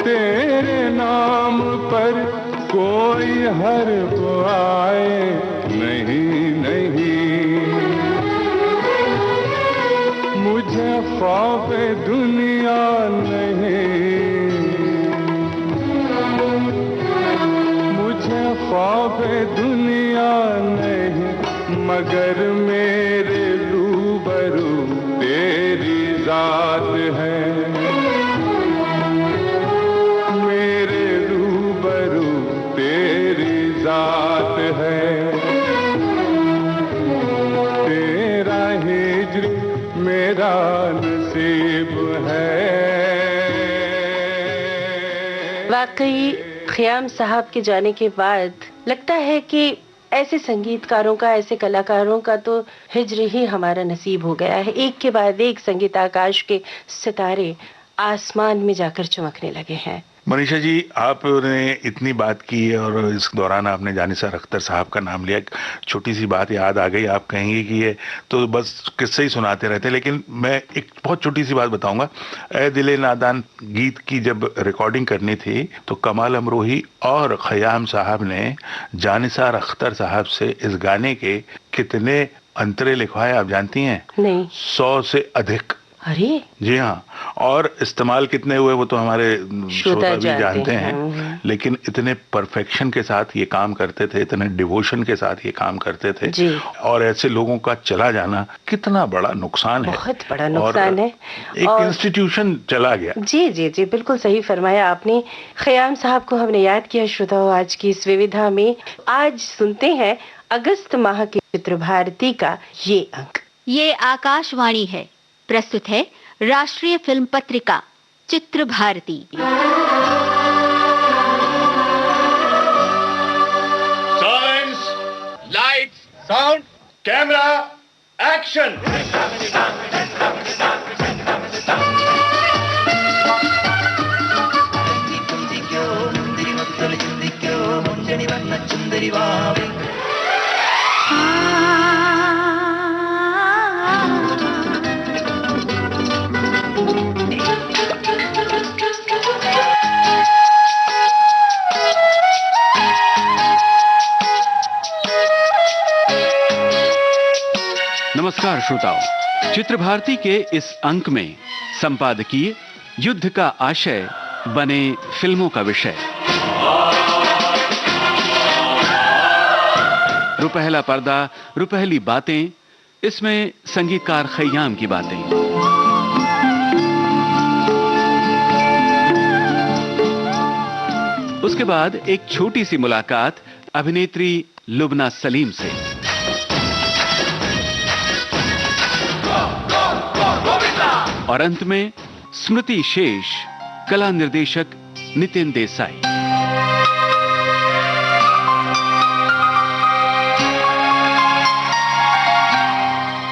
तेरे हर वो आए, नहीं नहीं मुझे खौफ दुनिया नहीं, मुझे खौफ दुनिया नहीं, मगर मेरे रूबरू तेरी जात है, मेरे रूबरू तेरी जात है, तेरा हिज्र मेरा नसीब है। वाकई ख़याम साहब के जाने के बाद लगता है कि ऐसे संगीतकारों का, ऐसे कलाकारों का तो हिज्र ही हमारा नसीब हो गया है। एक के बाद एक संगीत आकाश के सितारे आसमान में जाकर चमकने लगे हैं। मनीषा जी, आपने इतनी बात की और इस दौरान आपने जानिसार अख्तर साहब का नाम लिया, छोटी सी बात याद आ गई। आप कहेंगे कि ये तो बस किस्से ही सुनाते रहते, लेकिन मैं एक बहुत छोटी सी बात बताऊंगा। ए दिले नादान गीत की जब रिकॉर्डिंग करनी थी तो कमाल अमरोही और ख़याम साहब ने जानिसार अख्तर साहब से इस गाने के कितने अंतरे लिखवाए आप जानती हैं? नहीं। 100 से अधिक। अरे जी हाँ, और इस्तेमाल कितने हुए वो तो हमारे श्रोता भी जानते हैं, लेकिन इतने परफेक्शन के साथ ये काम करते थे, इतने डिवोशन के साथ ये काम करते थे जी। और ऐसे लोगों का चला जाना कितना बड़ा नुकसान है, बहुत बड़ा नुकसान है। एक इंस्टीट्यूशन चला गया। जी जी जी, बिल्कुल सही फरमाया आपने। ख़याम साहब को हमने याद किया श्रोताओं आज की इस विविधा में। आज सुनते हैं अगस्त माह के चित्र भारती का ये अंक। ये आकाशवाणी है, प्रस्तुत है राष्ट्रीय फिल्म पत्रिका Chitra Bharati. Silence, lights, sound, camera, action. नमस्कार श्रोताओं, चित्र भारती के इस अंक में संपादकीय युद्ध का आशय बने फिल्मों का विषय, रुपहला पर्दा, रुपहली बातें, इसमें संगीतकार ख़याम की बातें। उसके बाद एक छोटी सी मुलाकात अभिनेत्री लुबना सलीम से। और अंत में स्मृति शेष, कला निर्देशक नितिन देसाई।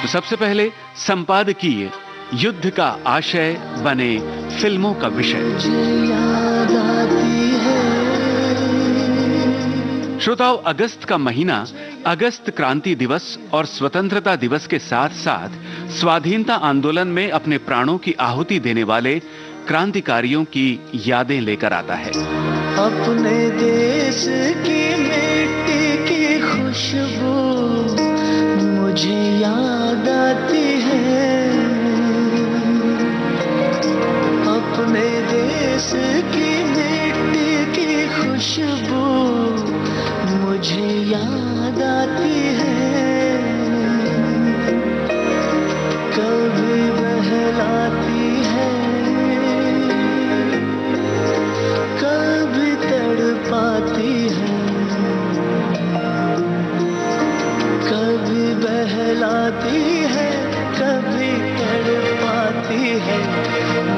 तो सबसे पहले संपादकीय युद्ध का आशय बने फिल्मों का विषय। श्रोताओं, अगस्त का महीना अगस्त क्रांति दिवस और स्वतंत्रता दिवस के साथ साथ स्वाधीनता आंदोलन में अपने प्राणों की आहुति देने वाले क्रांतिकारियों की यादें लेकर आता है। अपने देश की मिट्टी की खुशबू मुझे याद आती है, अपने देश की मिट्टी की खुशबू मुझे याद आती है, कभी बहलाती है, कभी तड़पाती है, कभी बहलाती है, कभी तड़पाती है,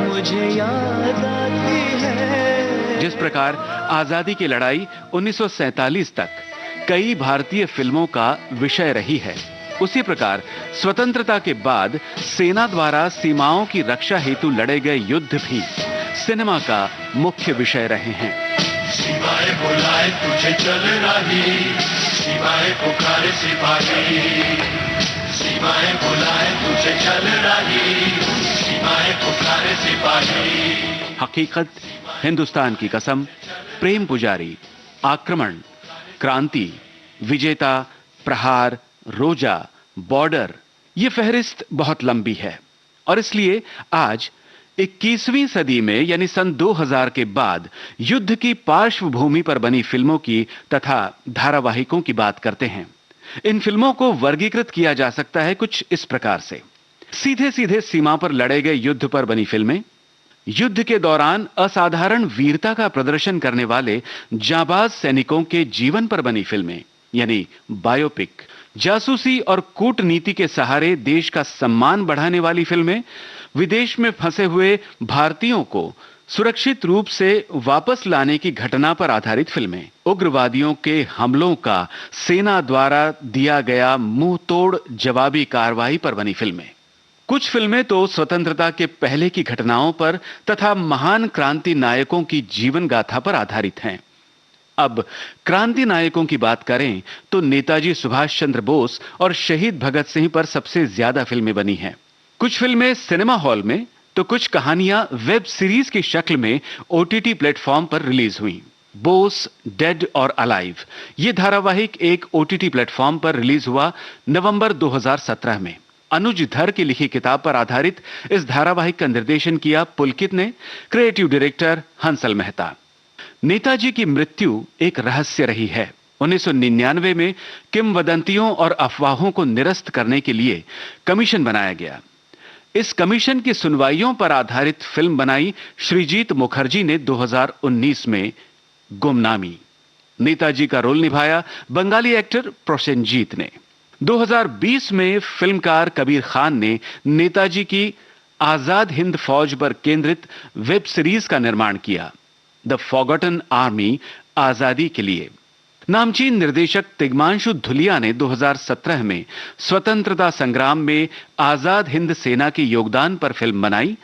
मुझे याद आती है। जिस प्रकार आजादी की लड़ाई 1947 तक कई भारतीय फिल्मों का विषय रही है, उसी प्रकार स्वतंत्रता के बाद सेना द्वारा सीमाओं की रक्षा हेतु लड़े गए युद्ध भी सिनेमा का मुख्य विषय रहे हैं। सीमाएं बुलाए तुझे चल रही, सीमाएं पुकारे सिपाही, सीमाएं बुलाए तुझे चल रही, सीमाएं पुकारे सिपाही। हकीकत, हिंदुस्तान की कसम, प्रेम पुजारी, आक्रमण, क्रांति, विजेता, प्रहार, रोजा, बॉर्डर, ये फहरिस्त बहुत लंबी है और इसलिए आज 21वीं सदी में यानी सन 2000 के बाद युद्ध की पार्श्वभूमि पर बनी फिल्मों की तथा धारावाहिकों की बात करते हैं। इन फिल्मों को वर्गीकृत किया जा सकता है कुछ इस प्रकार से। सीधे सीधे सीमा पर लड़े गए युद्ध पर बनी फिल्में, युद्ध के दौरान असाधारण वीरता का प्रदर्शन करने वाले जांबाज सैनिकों के जीवन पर बनी फिल्में यानी बायोपिक, जासूसी और कूटनीति के सहारे देश का सम्मान बढ़ाने वाली फिल्में, विदेश में फंसे हुए भारतीयों को सुरक्षित रूप से वापस लाने की घटना पर आधारित फिल्में, उग्रवादियों के हमलों का सेना द्वारा दिया गया मुंह तोड़ जवाबी कार्रवाई पर बनी फिल्में। कुछ फिल्में तो स्वतंत्रता के पहले की घटनाओं पर तथा महान क्रांति नायकों की जीवन गाथा पर आधारित हैं। अब क्रांति नायकों की बात करें तो नेताजी सुभाष चंद्र बोस और शहीद भगत सिंह पर सबसे ज्यादा फिल्में बनी हैं। कुछ फिल्में सिनेमा हॉल में तो कुछ कहानियां वेब सीरीज की शक्ल में ओटीटी प्लेटफॉर्म पर रिलीज हुई। बोस डेड और अलाइव ये धारावाहिक एक ओटीटी प्लेटफॉर्म पर रिलीज हुआ नवंबर 2017 में। अनुज धर की लिखी किताब पर आधारित इस धारावाहिक का निर्देशन किया पुलकित ने, क्रिएटिव डायरेक्टर हंसल मेहता। नेताजी की मृत्यु एक रहस्य रही है। 1999 में किंवदंतियों और अफवाहों को निरस्त करने के लिए कमीशन बनाया गया। इस कमीशन की सुनवाइयों पर आधारित फिल्म बनाई श्रीजीत मुखर्जी ने 2019 में गुमनामी। नेताजी का रोल निभाया बंगाली एक्टर प्रोसेनजीत ने। 2020 में फिल्मकार कबीर खान ने नेताजी की आजाद हिंद फौज पर केंद्रित वेब सीरीज का निर्माण किया, द फॉरगॉटन आर्मी, आजादी के लिए। नामचीन निर्देशक तिग्मांशु धुलिया ने 2017 में स्वतंत्रता संग्राम में आजाद हिंद सेना के योगदान पर फिल्म बनाई,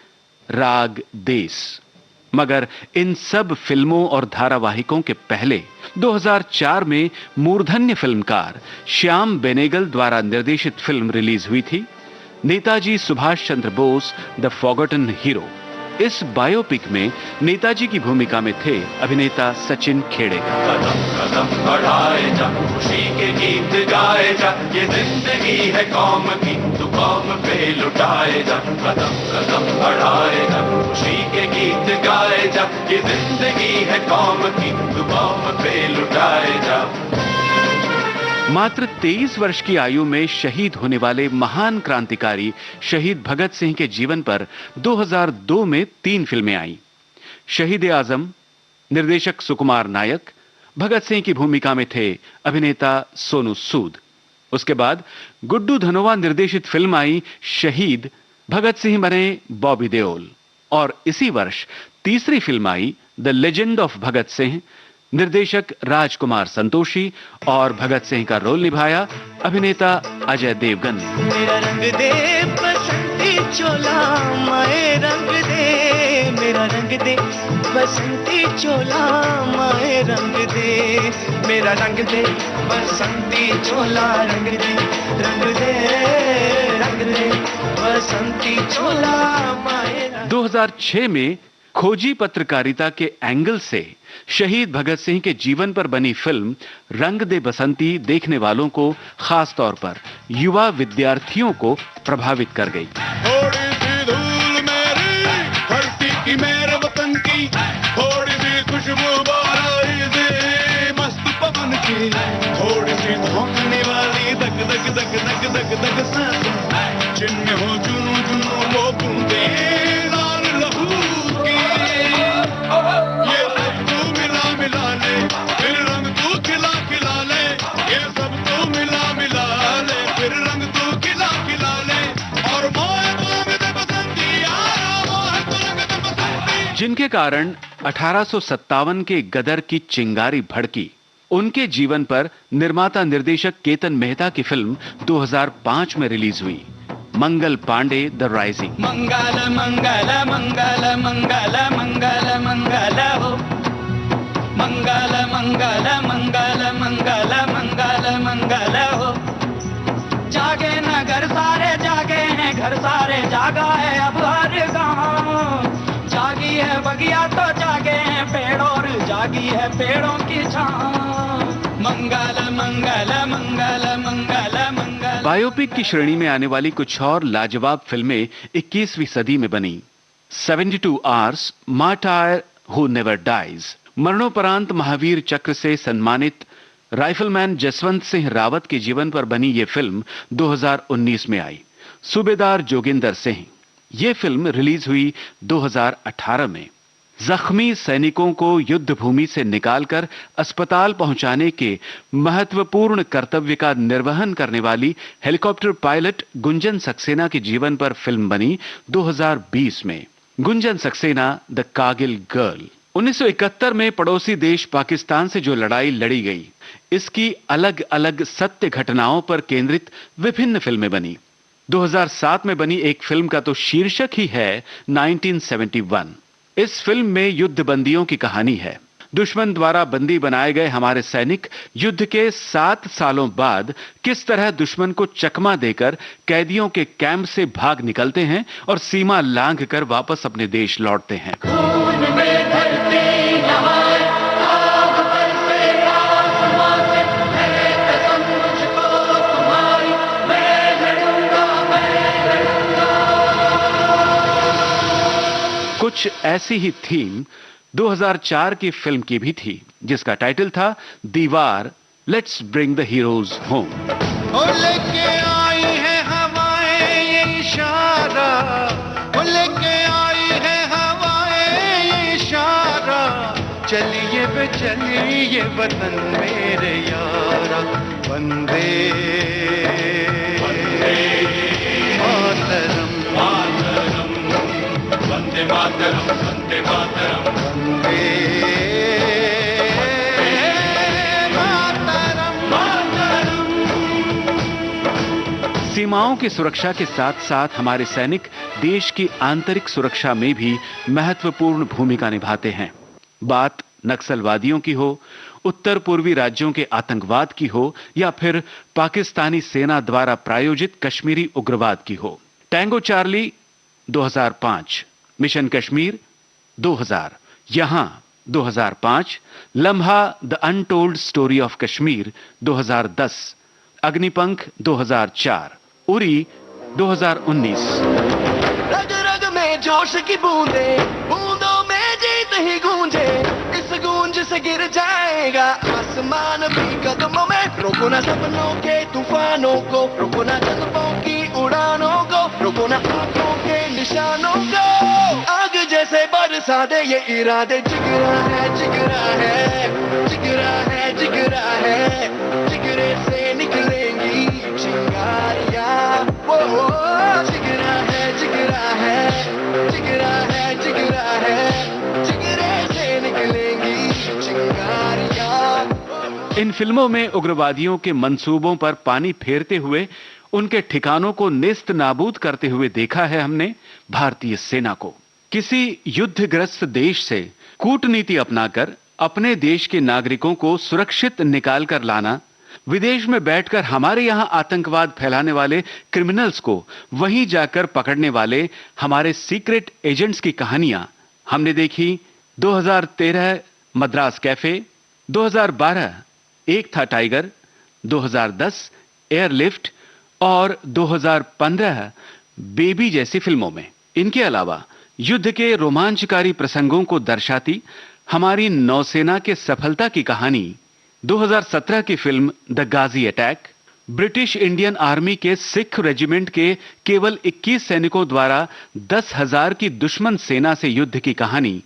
राग देश। मगर इन सब फिल्मों और धारावाहिकों के पहले 2004 में मूर्धन्य फिल्मकार श्याम बेनेगल द्वारा निर्देशित फिल्म रिलीज हुई थी, Netaji Subhash Chandra Bose, the forgotten hero. इस बायोपिक में नेताजी की भूमिका में थे अभिनेता सचिन खेड़ेकर। कदम कदम बढ़ाए जा, खुशी के गीत गाए जा, ये जिंदगी है कौम की, तू कौम पे लुटाए जा। कदम कदम बढ़ाए जा, खुशी के गीत गाए जा, ये जिंदगी है कौम की, तू कौम पे लुटाए जा। मात्र 23 वर्ष की आयु में शहीद होने वाले महान क्रांतिकारी शहीद भगत सिंह के जीवन पर 2002 में 3 फिल्में आईं। शहीद आजम, निर्देशक सुकुमार नायक, भगत सिंह की भूमिका में थे अभिनेता सोनू सूद। उसके बाद गुड्डू धनोवा निर्देशित फिल्म आई शहीद, भगत सिंह बने बॉबी देओल। और इसी वर्ष तीसरी फिल्म आई the legend of Bhagat Singh, निर्देशक राजकुमार संतोषी, और भगत सिंह का रोल निभाया अभिनेता अजय देवगन ने। मेरा रंग दे बसंती चोला माए रंग दे, मेरा रंग दे बसंती चोला माए रंग दे, मेरा रंग दे बसंती चोला रंग दे, रंग दे रंग दे बसंती चोला माए। 2006 में खोजी पत्रकारिता के एंगल से शहीद भगत सिंह के जीवन पर बनी फिल्म रंग दे बसंती देखने वालों को, खास तौर पर युवा विद्यार्थियों को प्रभावित कर गई। थोड़ी सी धूल मेरी धरती की, मेरे वतन की, थोड़ी सी खुशबू बाराई से मस्त पवन की, थोड़ी सी धोखने वाली दग दग दग दग दग दग सांस, जिनमें हो जुनू जुनू वो बूंदे लाल लहू की, ये सब तू मिला मिला ले, फिर रंग तू खिला खिला ले, ये सब तू मिला मिला ले, फिर रंग तू खिला खिला ले, और मोए मोए दे बसंती यारा मोए तो रंग दे बसंती। जिनके कारण 1857 के गदर की चिंगारी भड़की, उनके जीवन पर निर्माता निर्देशक केतन मेहता की फिल्म 2005 में रिलीज हुई, मंगल पांडे द राइजिंग। मंगल मंगल मंगल मंगल मंगल मंगल हो, मंगल मंगल मंगल मंगल मंगल मंगल हो। जागे न घर सारे जागे हैं, घर सारे जागा है अब हर गाँव, जागी है बगिया तो जागे हैं पेड़ और जागी है पेड़ों की छाँव। मंगल मंगल मंगल मंगल मंगल। बायोपिक की श्रेणी में आने वाली कुछ और लाजवाब फिल्में 21वीं सदी में बनी। 72 आवर्स, मार्टायर हु नेवर डाइज, मरणोपरांत महावीर चक्र से सम्मानित राइफलमैन जसवंत सिंह रावत के जीवन पर बनी ये फिल्म 2019 में आई। सूबेदार जोगिंदर सिंह, ये फिल्म रिलीज हुई 2018 में। जख्मी सैनिकों को युद्ध भूमि से निकालकर अस्पताल पहुंचाने के महत्वपूर्ण कर्तव्य का निर्वहन करने वाली हेलीकॉप्टर पायलट गुंजन सक्सेना के जीवन पर फिल्म बनी 2020 में। Gunjan Saxena, the Kargil girl. 1971 में पड़ोसी देश पाकिस्तान से जो लड़ाई लड़ी गई, इसकी अलग अलग सत्य घटनाओं पर केंद्रित विभिन्न फिल्में बनी। 2007 में बनी एक फिल्म का तो शीर्षक ही है 1971। इस फिल्म में युद्ध बंदियों की कहानी है। दुश्मन द्वारा बंदी बनाए गए हमारे सैनिक युद्ध के 7 सालों बाद किस तरह दुश्मन को चकमा देकर कैदियों के कैंप से भाग निकलते हैं और सीमा लांघ कर वापस अपने देश लौटते हैं। कुछ ऐसी ही थीम 2004 की फिल्म की भी थी, जिसका टाइटल था दीवार, let's bring the heroes home. लेके आई है हवाएं ये इशारा, लेके आई है हवाएं ये इशारा, चलिए बे चलिए वतन मेरे यारा, वंदे मातरम, वंदे मातरम, वंदे मातरम, सीमाओं की सुरक्षा के साथ साथ हमारे सैनिक देश की आंतरिक सुरक्षा में भी महत्वपूर्ण भूमिका निभाते हैं। बात नक्सलवादियों की हो, उत्तर पूर्वी राज्यों के आतंकवाद की हो, या फिर पाकिस्तानी सेना द्वारा प्रायोजित कश्मीरी उग्रवाद की हो। टैंगो चार्ली 2005, मिशन कश्मीर 2000, यहां 2005, लम्हा the untold story of Kashmir 2010, Agnipankh 2004, Uri 2019। रग रग में जोश की बूंदे, बूंदों में जीत ही गूंजे, इस गूंज से गिर जाएगा आसमान भी कदमों में। रोको ना सपनों के तूफानों को, रोको ना जज्बों की उड़ानों को, रोको ना आंखों के निशानों को। आग जैसे बरसा दे ये इरादे, जिगरा है जिगरा है जिगरा है जिगरा है, जिगरे से निकलेंगी चिंगारियां। वो जिगरा है जिगरा है जिगरा है जिगरा है, जिगरे से निकलेंगी चिंगारियां। इन फिल्मों में उग्रवादियों के मंसूबों पर पानी फेरते हुए उनके ठिकानों को नेस्त नाबूद करते हुए देखा है हमने भारतीय सेना को। किसी युद्धग्रस्त देश से कूटनीति अपनाकर अपने देश के नागरिकों को सुरक्षित निकाल कर लाना, विदेश में बैठकर हमारे यहां आतंकवाद फैलाने वाले क्रिमिनल्स को वहीं जाकर पकड़ने वाले हमारे सीक्रेट एजेंट्स की कहानियां हमने देखी। 2013 मद्रास कैफे, 2012 एक था टाइगर, 2010 एयरलिफ्ट और 2015 बेबी जैसी फिल्मों में। इनके अलावा युद्ध के रोमांचकारी प्रसंगों को दर्शाती हमारी नौसेना के सफलता की कहानी 2017 की film the Ghazi attack, British Indian army के सिख रेजिमेंट के केवल 21 सैनिकों द्वारा 10,000 की दुश्मन सेना से युद्ध की कहानी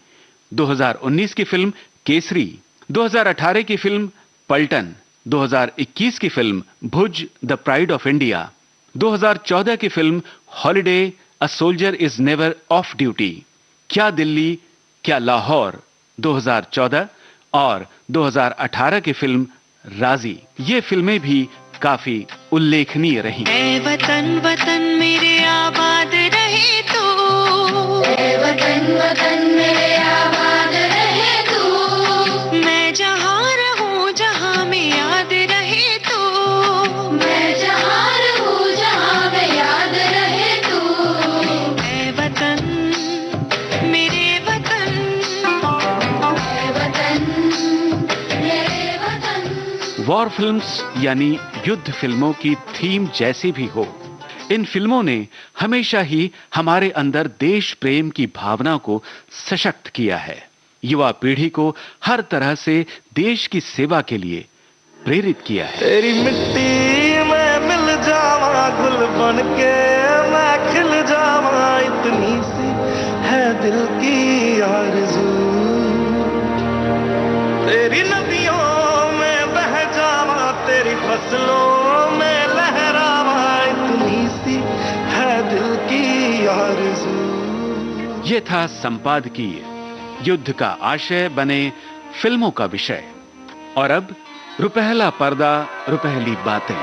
2019 की फिल्म केसरी, 2018 की फिल्म पलटन, 2021 की film Bhuj the pride of India, 2014 की film holiday a soldier is never of duty, क्या दिल्ली क्या लाहौर 2014 और 2018 की फिल्म राजी। ये फिल्में भी काफी उल्लेखनीय रही। ऐ वतन वतन मेरे आबाद रहे तू, ऐ वतन वतन मेरे आबाद रहे तू, मैं जहाँ रहूं जहाँ में याद रहे तू, मैं जहाँ रहूं जहाँ में याद रहे तू, ऐ वतन मेरे वतन, ऐ वतन मेरे वतन। वॉर फिल्म्स यानी युद्ध फिल्मों की थीम जैसी भी हो, इन फिल्मों ने हमेशा ही हमारे अंदर देश प्रेम की भावना को सशक्त किया है, युवा पीढ़ी को हर तरह से देश की सेवा के लिए प्रेरित किया है। तेरी मिट्टी में मिल जावा, गुल बन के मैं खिल जावा, इतनी सी है दिल की आरज़ू। तेरी नदियों में बह जावा, तेरी फसलों में लहरावा, इतनी सी है दिल की आरज़ू। ये था संपादकीय, युद्ध का आशय बने फिल्मों का विषय। और अब रुपहला पर्दा, रुपहली बातें।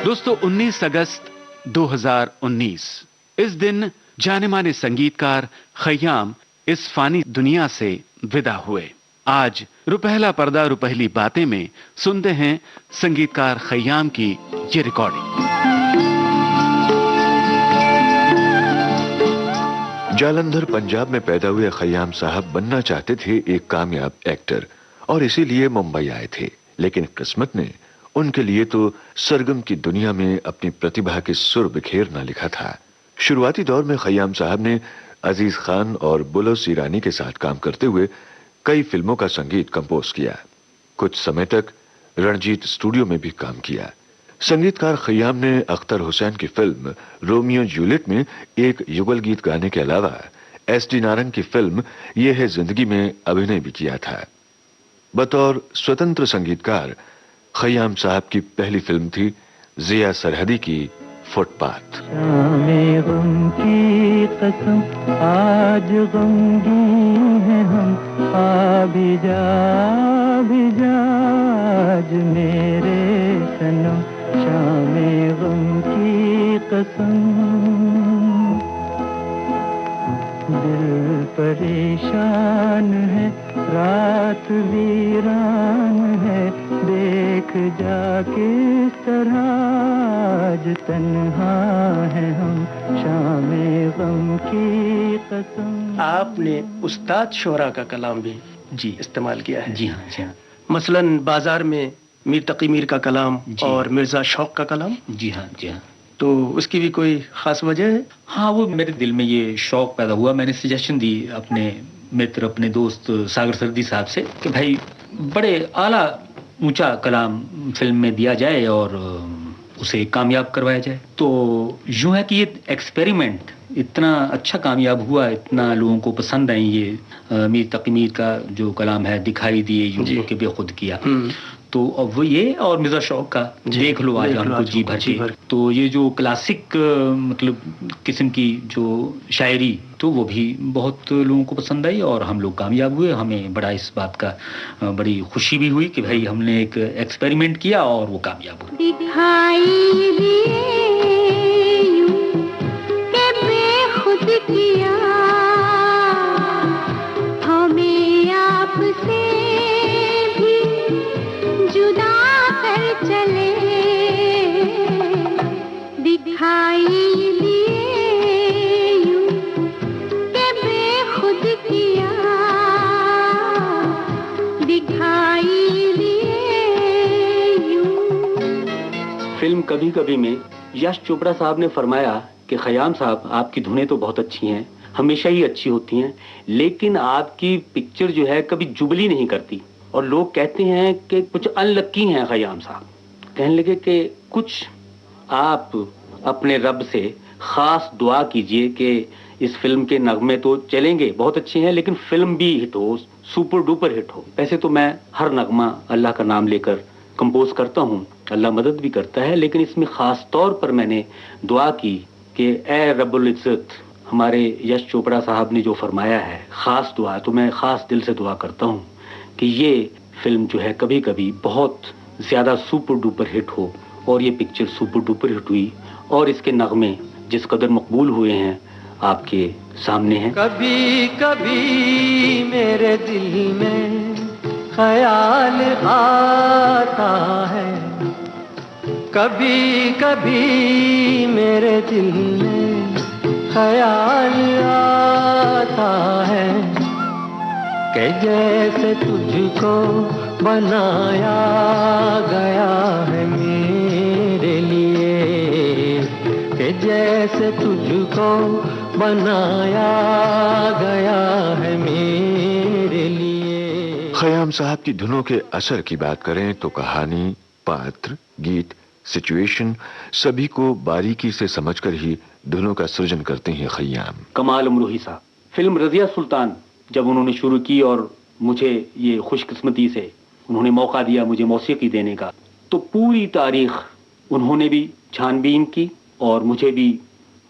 दोस्तों, 19 अगस्त 2019 इस दिन जाने माने संगीतकार खयाम इस फानी दुनिया से विदा हुए। आज रुपहला पर्दा, रुपहली बातें में सुनते हैं संगीतकार खयाम की ये रिकॉर्डिंग। जालंधर पंजाब में पैदा हुए खयाम साहब बनना चाहते थे एक कामयाब एक्टर और इसीलिए मुंबई आए थे, लेकिन किस्मत ने उनके लिए तो सरगम की दुनिया में अपनी प्रतिभा के सुर बिखेरना लिखा था। शुरुआती दौर में खयाम साहब ने अजीज खान और बुलोस ईरानी के साथ काम करते हुए कई फिल्मों का संगीत कंपोज किया। कुछ समय तक रणजीत स्टूडियो में भी काम किया। संगीतकार खयाम ने अख्तर हुसैन की फिल्म रोमियो जूलियट में एक युगल गीत गाने के अलावा एस.डी. नारंग की फिल्म ये है जिंदगी में अभिनय भी किया था। बतौर स्वतंत्र संगीतकार खयाम साहब की पहली फिल्म थी जिया सरहदी की फुटपाथ। शामे गम की कसम आज गमगीन है हम, आ भी जा आज मेरे सनम, शामे गम की कसम। दिल परेशान है, रात वीरान है, देख जा किस तरह आज तन्हा है हम, शामे गम की कसम। आपने उस्ताद शोरा का कलाम भी जी इस्तेमाल किया है। जी हाँ, जी हाँ। मसलन बाजार में मीर तकी मीर का कलाम और मिर्जा शौक का कलाम। जी हाँ, जी हाँ। तो उसकी भी कोई खास वजह है? हाँ, वो मेरे दिल में ये शौक पैदा हुआ। मैंने सजेशन दी अपने मित्र, अपने दोस्त सागर सरदी साहब से कि भाई बड़े आला ऊंचा कलाम फिल्म में दिया जाए और उसे कामयाब करवाया जाए। तो यूं है कि ये एक्सपेरिमेंट इतना अच्छा कामयाब हुआ, इतना लोगों को पसंद आई। ये मीर तकी मीर का जो कलाम है, दिखाई दिए यूं के बेखुद किया, तो अब वो ये और मिर्जा शौक का देख लो आज हमको जी भर के। तो ये जो क्लासिक मतलब किस्म की जो शायरी, तो वो भी बहुत लोगों को पसंद आई और हम लोग कामयाब हुए। हमें बड़ा इस बात का बड़ी खुशी भी हुई कि भाई हमने एक एक्सपेरिमेंट किया और वो कामयाब हुआ। दिखाई दिए यूं के बेखुद किया, हमें आपसे जुदा कर चले, दिखाई दिए यूं के बेखुद किया, दिखाई दिए यूं। फिल्म कभी कभी में यश चोपड़ा साहब ने फरमाया कि खयाम साहब, आपकी धुनें तो बहुत अच्छी हैं, हमेशा ही अच्छी होती हैं, लेकिन आपकी पिक्चर जो है कभी जुबली नहीं करती और लोग कहते हैं कि कुछ अनलक्की हैं खयाम साहब। कहने लगे कि कुछ आप अपने रब से खास दुआ कीजिए कि इस फिल्म के नगमे तो चलेंगे, बहुत अच्छे हैं, लेकिन फिल्म भी हिट हो, सुपर डुपर हिट हो। वैसे तो मैं हर नगमा अल्लाह का नाम लेकर कंपोज करता हूँ, अल्लाह मदद भी करता है, लेकिन इसमें खास तौर पर मैंने दुआ की कि ए रब्बुल इज्जत, हमारे यश चोपड़ा साहब ने जो फरमाया है खास दुआ, तो मैं खास दिल से दुआ करता हूँ कि ये फिल्म जो है कभी कभी बहुत ज़्यादा सुपर डुपर हिट हो, और ये पिक्चर सुपर डुपर हिट हुई और इसके नगमे जिस कदर मकबूल हुए हैं आपके सामने हैं। कभी कभी मेरे दिल में ख्याल आता है, कभी कभी मेरे दिल में ख्याल आता है कि जैसे तुझको बनाया गया है मेरे लिए, कि जैसे तुझको बनाया गया है मेरे लिए। खयाम साहब की धुनों के असर की बात करें तो कहानी, पात्र, गीत, सिचुएशन सभी को बारीकी से समझकर ही धुनों का सृजन करते हैं खयाम। कमाल अमरोही साहब, फिल्म रजिया सुल्तान जब उन्होंने शुरू की और मुझे ये खुशकिस्मती से उन्होंने मौका दिया मुझे मौसीकी देने का, तो पूरी तारीख उन्होंने भी छानबीन की और मुझे भी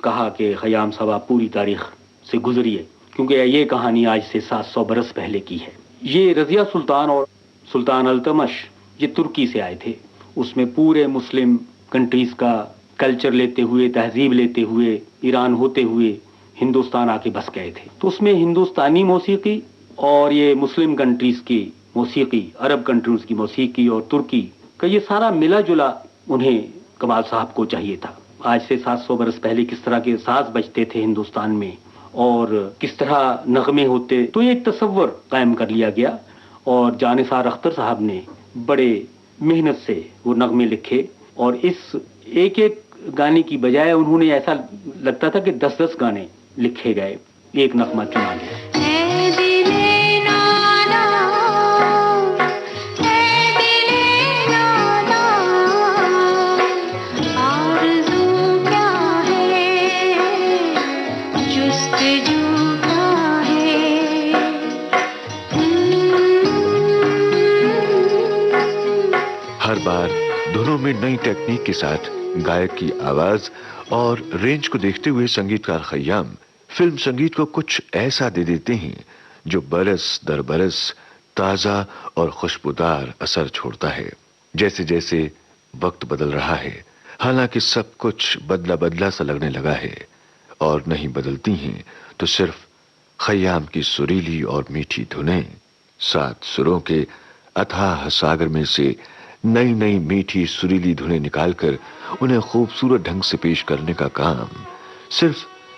कहा कि खयाम साहब आप पूरी तारीख से गुजरिए, क्योंकि ये कहानी आज से 700 बरस पहले की है। ये रजिया सुल्तान और सुल्तान अल्तमश ये तुर्की से आए थे, उसमें पूरे मुस्लिम कंट्रीज का कल्चर लेते हुए, तहजीब लेते हुए, ईरान होते हुए हिंदुस्तान आके बस गए थे। तो उसमें हिंदुस्तानी मौसीकी और ये मुस्लिम कंट्रीज की मौसीकी, अरब कंट्रीज की मौसीकी और तुर्की का ये सारा मिला जुला उन्हें कमाल साहब को चाहिए था। आज से 700 बरस पहले किस तरह के साज बजते थे हिंदुस्तान में और किस तरह नगमे होते, तो ये एक तस्वर कायम कर लिया गया और जानिसार अख्तर साहब ने बड़े मेहनत से वो नगमे लिखे और इस एक एक गाने की बजाय उन्होंने ऐसा लगता था कि 10-10 गाने लिखे गए, एक नगमा चुना गया। हर बार धुनों में नई टेक्निक के साथ गायक की आवाज और रेंज को देखते हुए संगीतकार खयाम फिल्म संगीत को कुछ ऐसा दे देते हैं जो बरस दर बरस ताजा और खुशबूदार असर छोड़ता है। जैसे जैसे वक्त बदल रहा है, हालांकि सब कुछ बदला बदला सा लगने लगा है, और नहीं बदलती हैं तो सिर्फ खयाम की सुरीली और मीठी धुनें, 7 सुरों के अथाह सागर में से नई नई मीठी सुरीली धुनें निकालकर उन्हें खूबसूरत ढंग से पेश करने का काम सिर्फ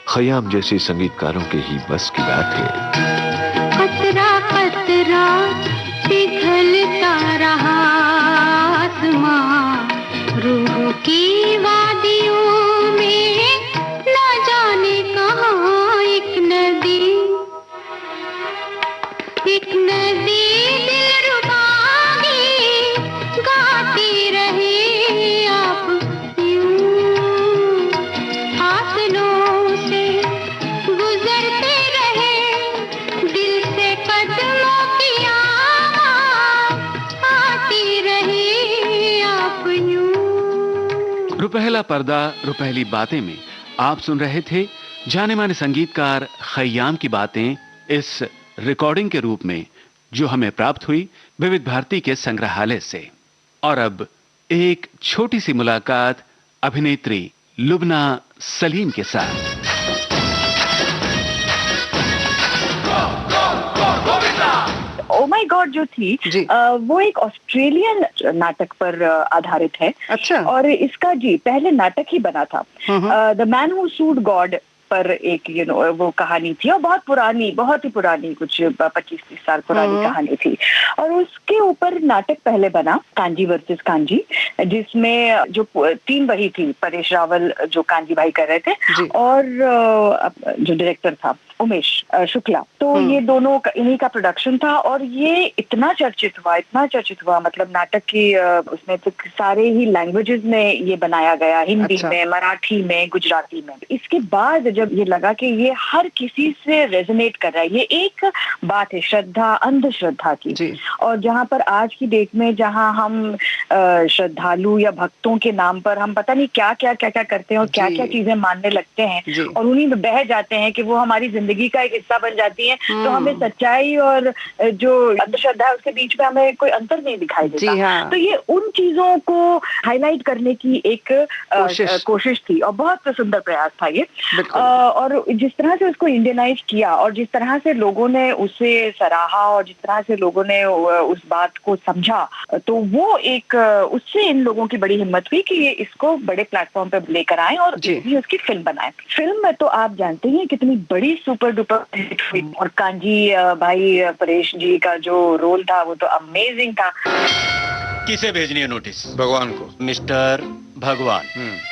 खयाम जैसे संगीतकारों के ही बस की बात है। कतरा कतरा पिघलता रहा आसमां, रूह की वादियों में न जाने कहां एक नदी दिलरुबा गाती रही आप यूं, फासलों से गुजरते रहे, दिल से कदमों की आवाज़ आती रही आप यूं। रुपहला पर्दा रुपहली बातें में आप सुन रहे थे जाने माने संगीतकार खयाम की बातें इस रिकॉर्डिंग के रूप में जो हमें प्राप्त हुई विविध भारती के संग्रहालय से। और अब एक छोटी सी मुलाकात अभिनेत्री लुबना सलीम के साथ। ओ माय गॉड जो थी वो एक ऑस्ट्रेलियन नाटक पर आधारित है। अच्छा। और इसका पहले नाटक ही बना था, the man who sued God पर एक वो कहानी थी और बहुत ही पुरानी कुछ 25-30 साल पुरानी कहानी थी। और उसके ऊपर नाटक पहले बना कांजी वर्सेस कांजी, जिसमें जो 3 वही थी, परेश रावल जो कांजी भाई कर रहे थे और जो डायरेक्टर था उमेश शुक्ला, तो ये दोनों इन्हीं का प्रोडक्शन था। और ये इतना चर्चित हुआ, मतलब नाटक की उसमें तो सारे ही लैंग्वेजेस में ये बनाया गया, हिंदी में, मराठी में, गुजराती में। इसके बाद जब ये लगा कि ये हर किसी से रेजोनेट कर रहा है, ये एक बात है श्रद्धा, अंधश्रद्धा की, और जहाँ पर आज की डेट में जहाँ हम श्रद्धालु या भक्तों के नाम पर हम पता नहीं क्या क्या करते हैं और क्या क्या चीजें मानने लगते हैं और उन्हीं में बह जाते हैं कि वो हमारी जिंदगी जिंदगी का एक हिस्सा बन जाती हैं, तो हमें सच्चाई और जो अंधश्रद्धा है उसके बीच में हमें कोई अंतर नहीं दिखाई देता। तो ये उन चीजों को हाईलाइट करने की एक कोशिश थी और बहुत सुंदर प्रयास था ये। और जिस तरह से उसको इंडियनाइज किया और जिस तरह से लोगों ने उसे सराहा और जिस तरह से लोगों ने उस बात को समझा, तो वो एक उससे इन लोगों की बड़ी हिम्मत हुई कि ये इसको बड़े प्लेटफॉर्म पे लेकर आए और भी उसकी फिल्म बनाए। फिल्म में तो आप जानते हैं कितनी बड़ी सुपर डुपर हिट हुई और कांजी भाई परेश जी का जो रोल था वो तो अमेजिंग था। किसे भेजनी है नोटिस? भगवान को। मिस्टर भगवान।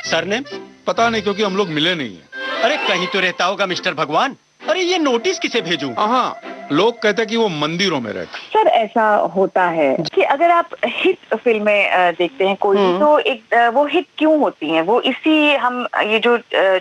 सरनेम? पता नहीं, क्योंकि हम लोग मिले नहीं है। अरे कहीं तो रहता होगा मिस्टर भगवान। अरे ये नोटिस किसे भेजूं? हाँ, लोग कहते हैं कि वो मंदिरों में रहते। सर ऐसा होता है कि अगर आप हिट फिल्में देखते हैं कोई, तो एक वो हिट क्यों होती हैं? वो इसी हम ये जो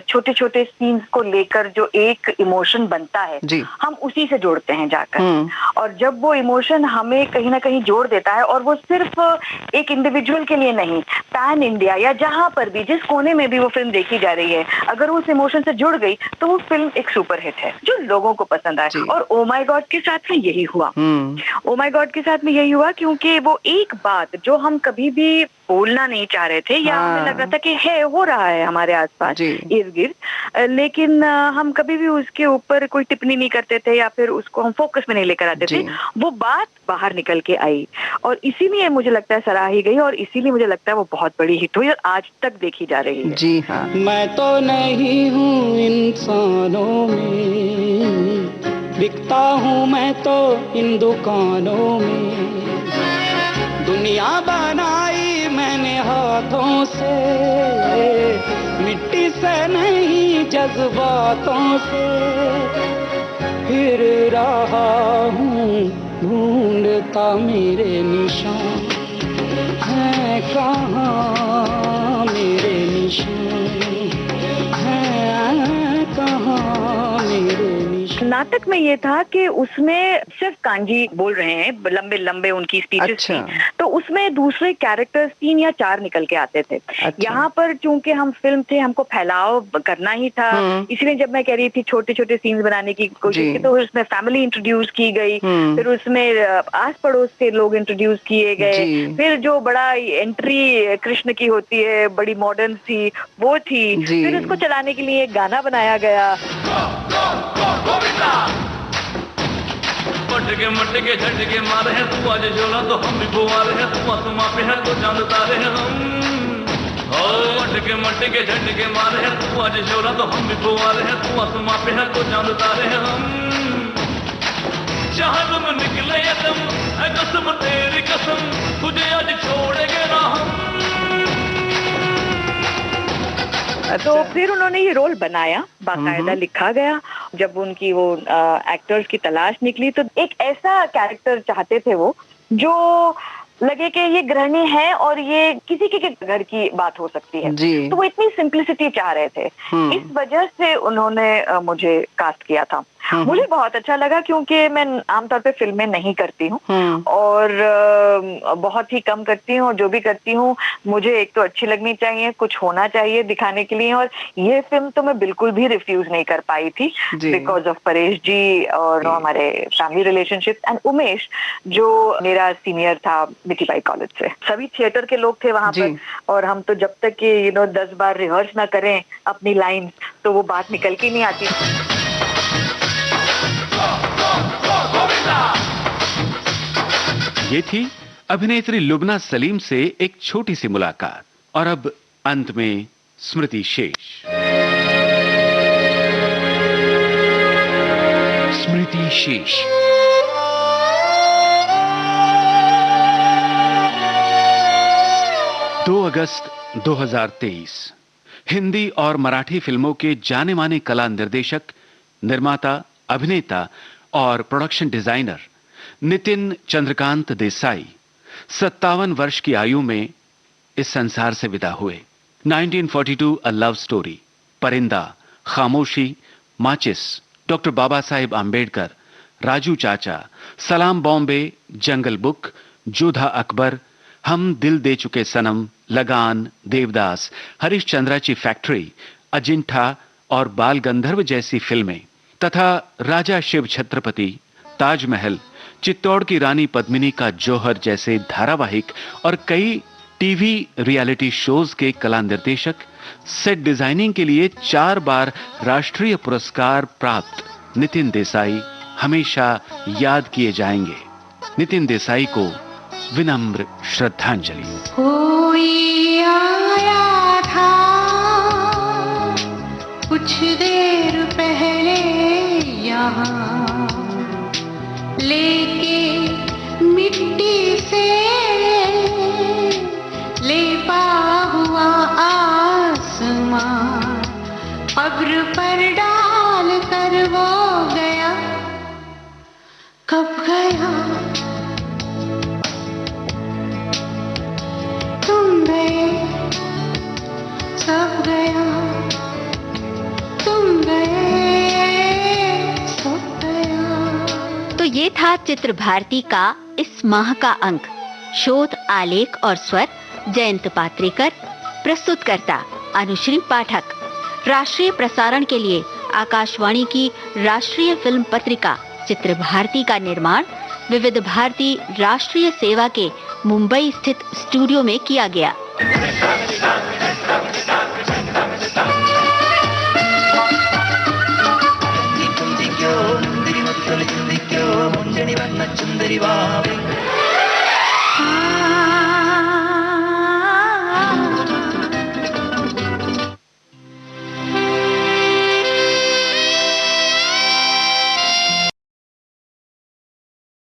छोटे छोटे सीन्स को लेकर जो एक इमोशन बनता है, हम उसी से जोड़ते हैं जाकर। और जब वो इमोशन हमें कहीं ना कहीं जोड़ देता है, और वो सिर्फ एक इंडिविजुअल के लिए नहीं, पैन इंडिया या जहाँ पर भी जिस कोने में भी वो फिल्म देखी जा रही है, अगर उस इमोशन से जुड़ गई तो वो फिल्म एक सुपर हिट है जो लोगों को पसंद आए। और ओ माय गॉड के साथ में यही हुआ। ओ माय गॉड के साथ में यही हुआ क्योंकि वो एक बात जो हम कभी भी बोलना नहीं चाह रहे थे, या हमें लग रहा था कि है हो रहा है हमारे आसपास इर्द गिर्द, लेकिन हम कभी भी उसके ऊपर कोई टिप्पणी नहीं करते थे या फिर उसको हम फोकस में नहीं लेकर आते थे। वो बात बाहर निकल के आई और इसीलिए मुझे लगता है सराही गई और इसीलिए मुझे लगता है वो बहुत बड़ी हिट हुई और आज तक देखी जा रही है। जी हाँ। मैं तो नहीं हूँ इंसानों में, बिकता हूँ मैं तो इन दुकानों में। दुनिया बनाई मैंने हाथों से, मिट्टी से नहीं जज्बातों से। फिर रहा हूँ ढूंढता मेरे निशान, है कहाँ मेरे निशान, है कहाँ मेरे। नाटक में ये था कि उसमें सिर्फ कांजी बोल रहे हैं, लंबे लंबे उनकी स्पीचेस थी, तो उसमें दूसरे कैरेक्टर्स 3 या 4 निकल के आते थे। यहाँ पर चूंकि हम फिल्म थे, हमको फैलाव करना ही था, इसलिए जब मैं कह रही थी छोटे छोटे सीन्स बनाने की कोशिश की, तो उसमें फैमिली इंट्रोड्यूस की गई, फिर उसमें आस पड़ोस के लोग इंट्रोड्यूस किए गए, फिर जो बड़ा एंट्री कृष्ण की होती है बड़ी मॉडर्न सी वो थी, फिर उसको चलाने के लिए एक गाना बनाया गया। मटके मटके झटके मारे हैं तू आज झोला तो हम भी बुआरे हैं, तू आसमां पे है तो चांद तारे हैं हम। मटके मटके झटके मारे हैं तू आज झोला तो हम भी बुआरे हैं, तू आसमां पे है तो चांद तारे हैं हम। जहां में निकले यदम है कसम तेरी कसम, तुझे आज छोड़ेंगे ना हम। तो फिर उन्होंने ये रोल बनाया, बाकायदा लिखा गया। जब उनकी वो एक्टर्स की तलाश निकली तो एक ऐसा कैरेक्टर चाहते थे वो जो लगे कि ये गृहिणी है और ये किसी के घर की बात हो सकती है, तो वो इतनी सिंप्लिसिटी चाह रहे थे। इस वजह से उन्होंने मुझे कास्ट किया था। मुझे बहुत अच्छा लगा क्योंकि मैं आमतौर पे फिल्में नहीं करती हूँ और बहुत ही कम करती हूँ, और जो भी करती हूँ मुझे एक तो अच्छी लगनी चाहिए, कुछ होना चाहिए दिखाने के लिए, और ये फिल्म तो मैं बिल्कुल भी रिफ्यूज नहीं कर पाई थी बिकॉज ऑफ परेश जी और हमारे फैमिली रिलेशनशिप एंड उमेश जो मेरा सीनियर था मिठीबाई कॉलेज से। सभी थिएटर के लोग थे वहां पर, और हम तो जब तक कि 10 बार रिहर्स ना करें अपनी लाइन तो वो बात निकल के नहीं आती। ये थी अभिनेत्री लुबना सलीम से एक छोटी सी मुलाकात, और अब अंत में स्मृति शेष। स्मृति शेष 2 अगस्त 2023 हिंदी और मराठी फिल्मों के जाने माने कला निर्देशक, निर्माता, अभिनेता और प्रोडक्शन डिजाइनर नितिन चंद्रकांत देसाई 57 वर्ष की आयु में इस संसार से विदा हुए। 1942 अ लव स्टोरी, परिंदा, खामोशी, माचिस, डॉक्टर बाबा साहेब आंबेडकर, राजू चाचा, सलाम बॉम्बे, जंगल बुक, जोधा अकबर, हम दिल दे चुके सनम, लगान, देवदास, हरीश चंद्राची फैक्ट्री, अजिंठा और बाल गंधर्व जैसी फिल्में तथा राजा शिव छत्रपति, ताजमहल, चित्तौड़ की रानी पद्मिनी का जौहर जैसे धारावाहिक और कई टीवी रियलिटी शोज के कला निर्देशक, सेट डिजाइनिंग के लिए 4 बार राष्ट्रीय पुरस्कार प्राप्त नितिन देसाई हमेशा याद किए जाएंगे। नितिन देसाई को विनम्र श्रद्धांजलि। कोई आया था कुछ देर पहले यहाँ, लेके मिट्टी से लेपा हुआ आसमां, कब्र पर डाल कर वो गया। कब गया? तुम गए, सब गया, तुम गए, सब गया। तो ये था चित्र भारती का इस माह का अंक। शोध, आलेख और स्वर जयंत पात्रेकर, प्रस्तुतकर्ता अनुश्री पाठक। राष्ट्रीय प्रसारण के लिए आकाशवाणी की राष्ट्रीय फिल्म पत्रिका चित्र भारती का निर्माण विविध भारती राष्ट्रीय सेवा के मुंबई स्थित स्टूडियो में किया गया। ಮುಂಜಣಿ ಬಣ್ಣ ಚುಂದರಿ ವಾವೆ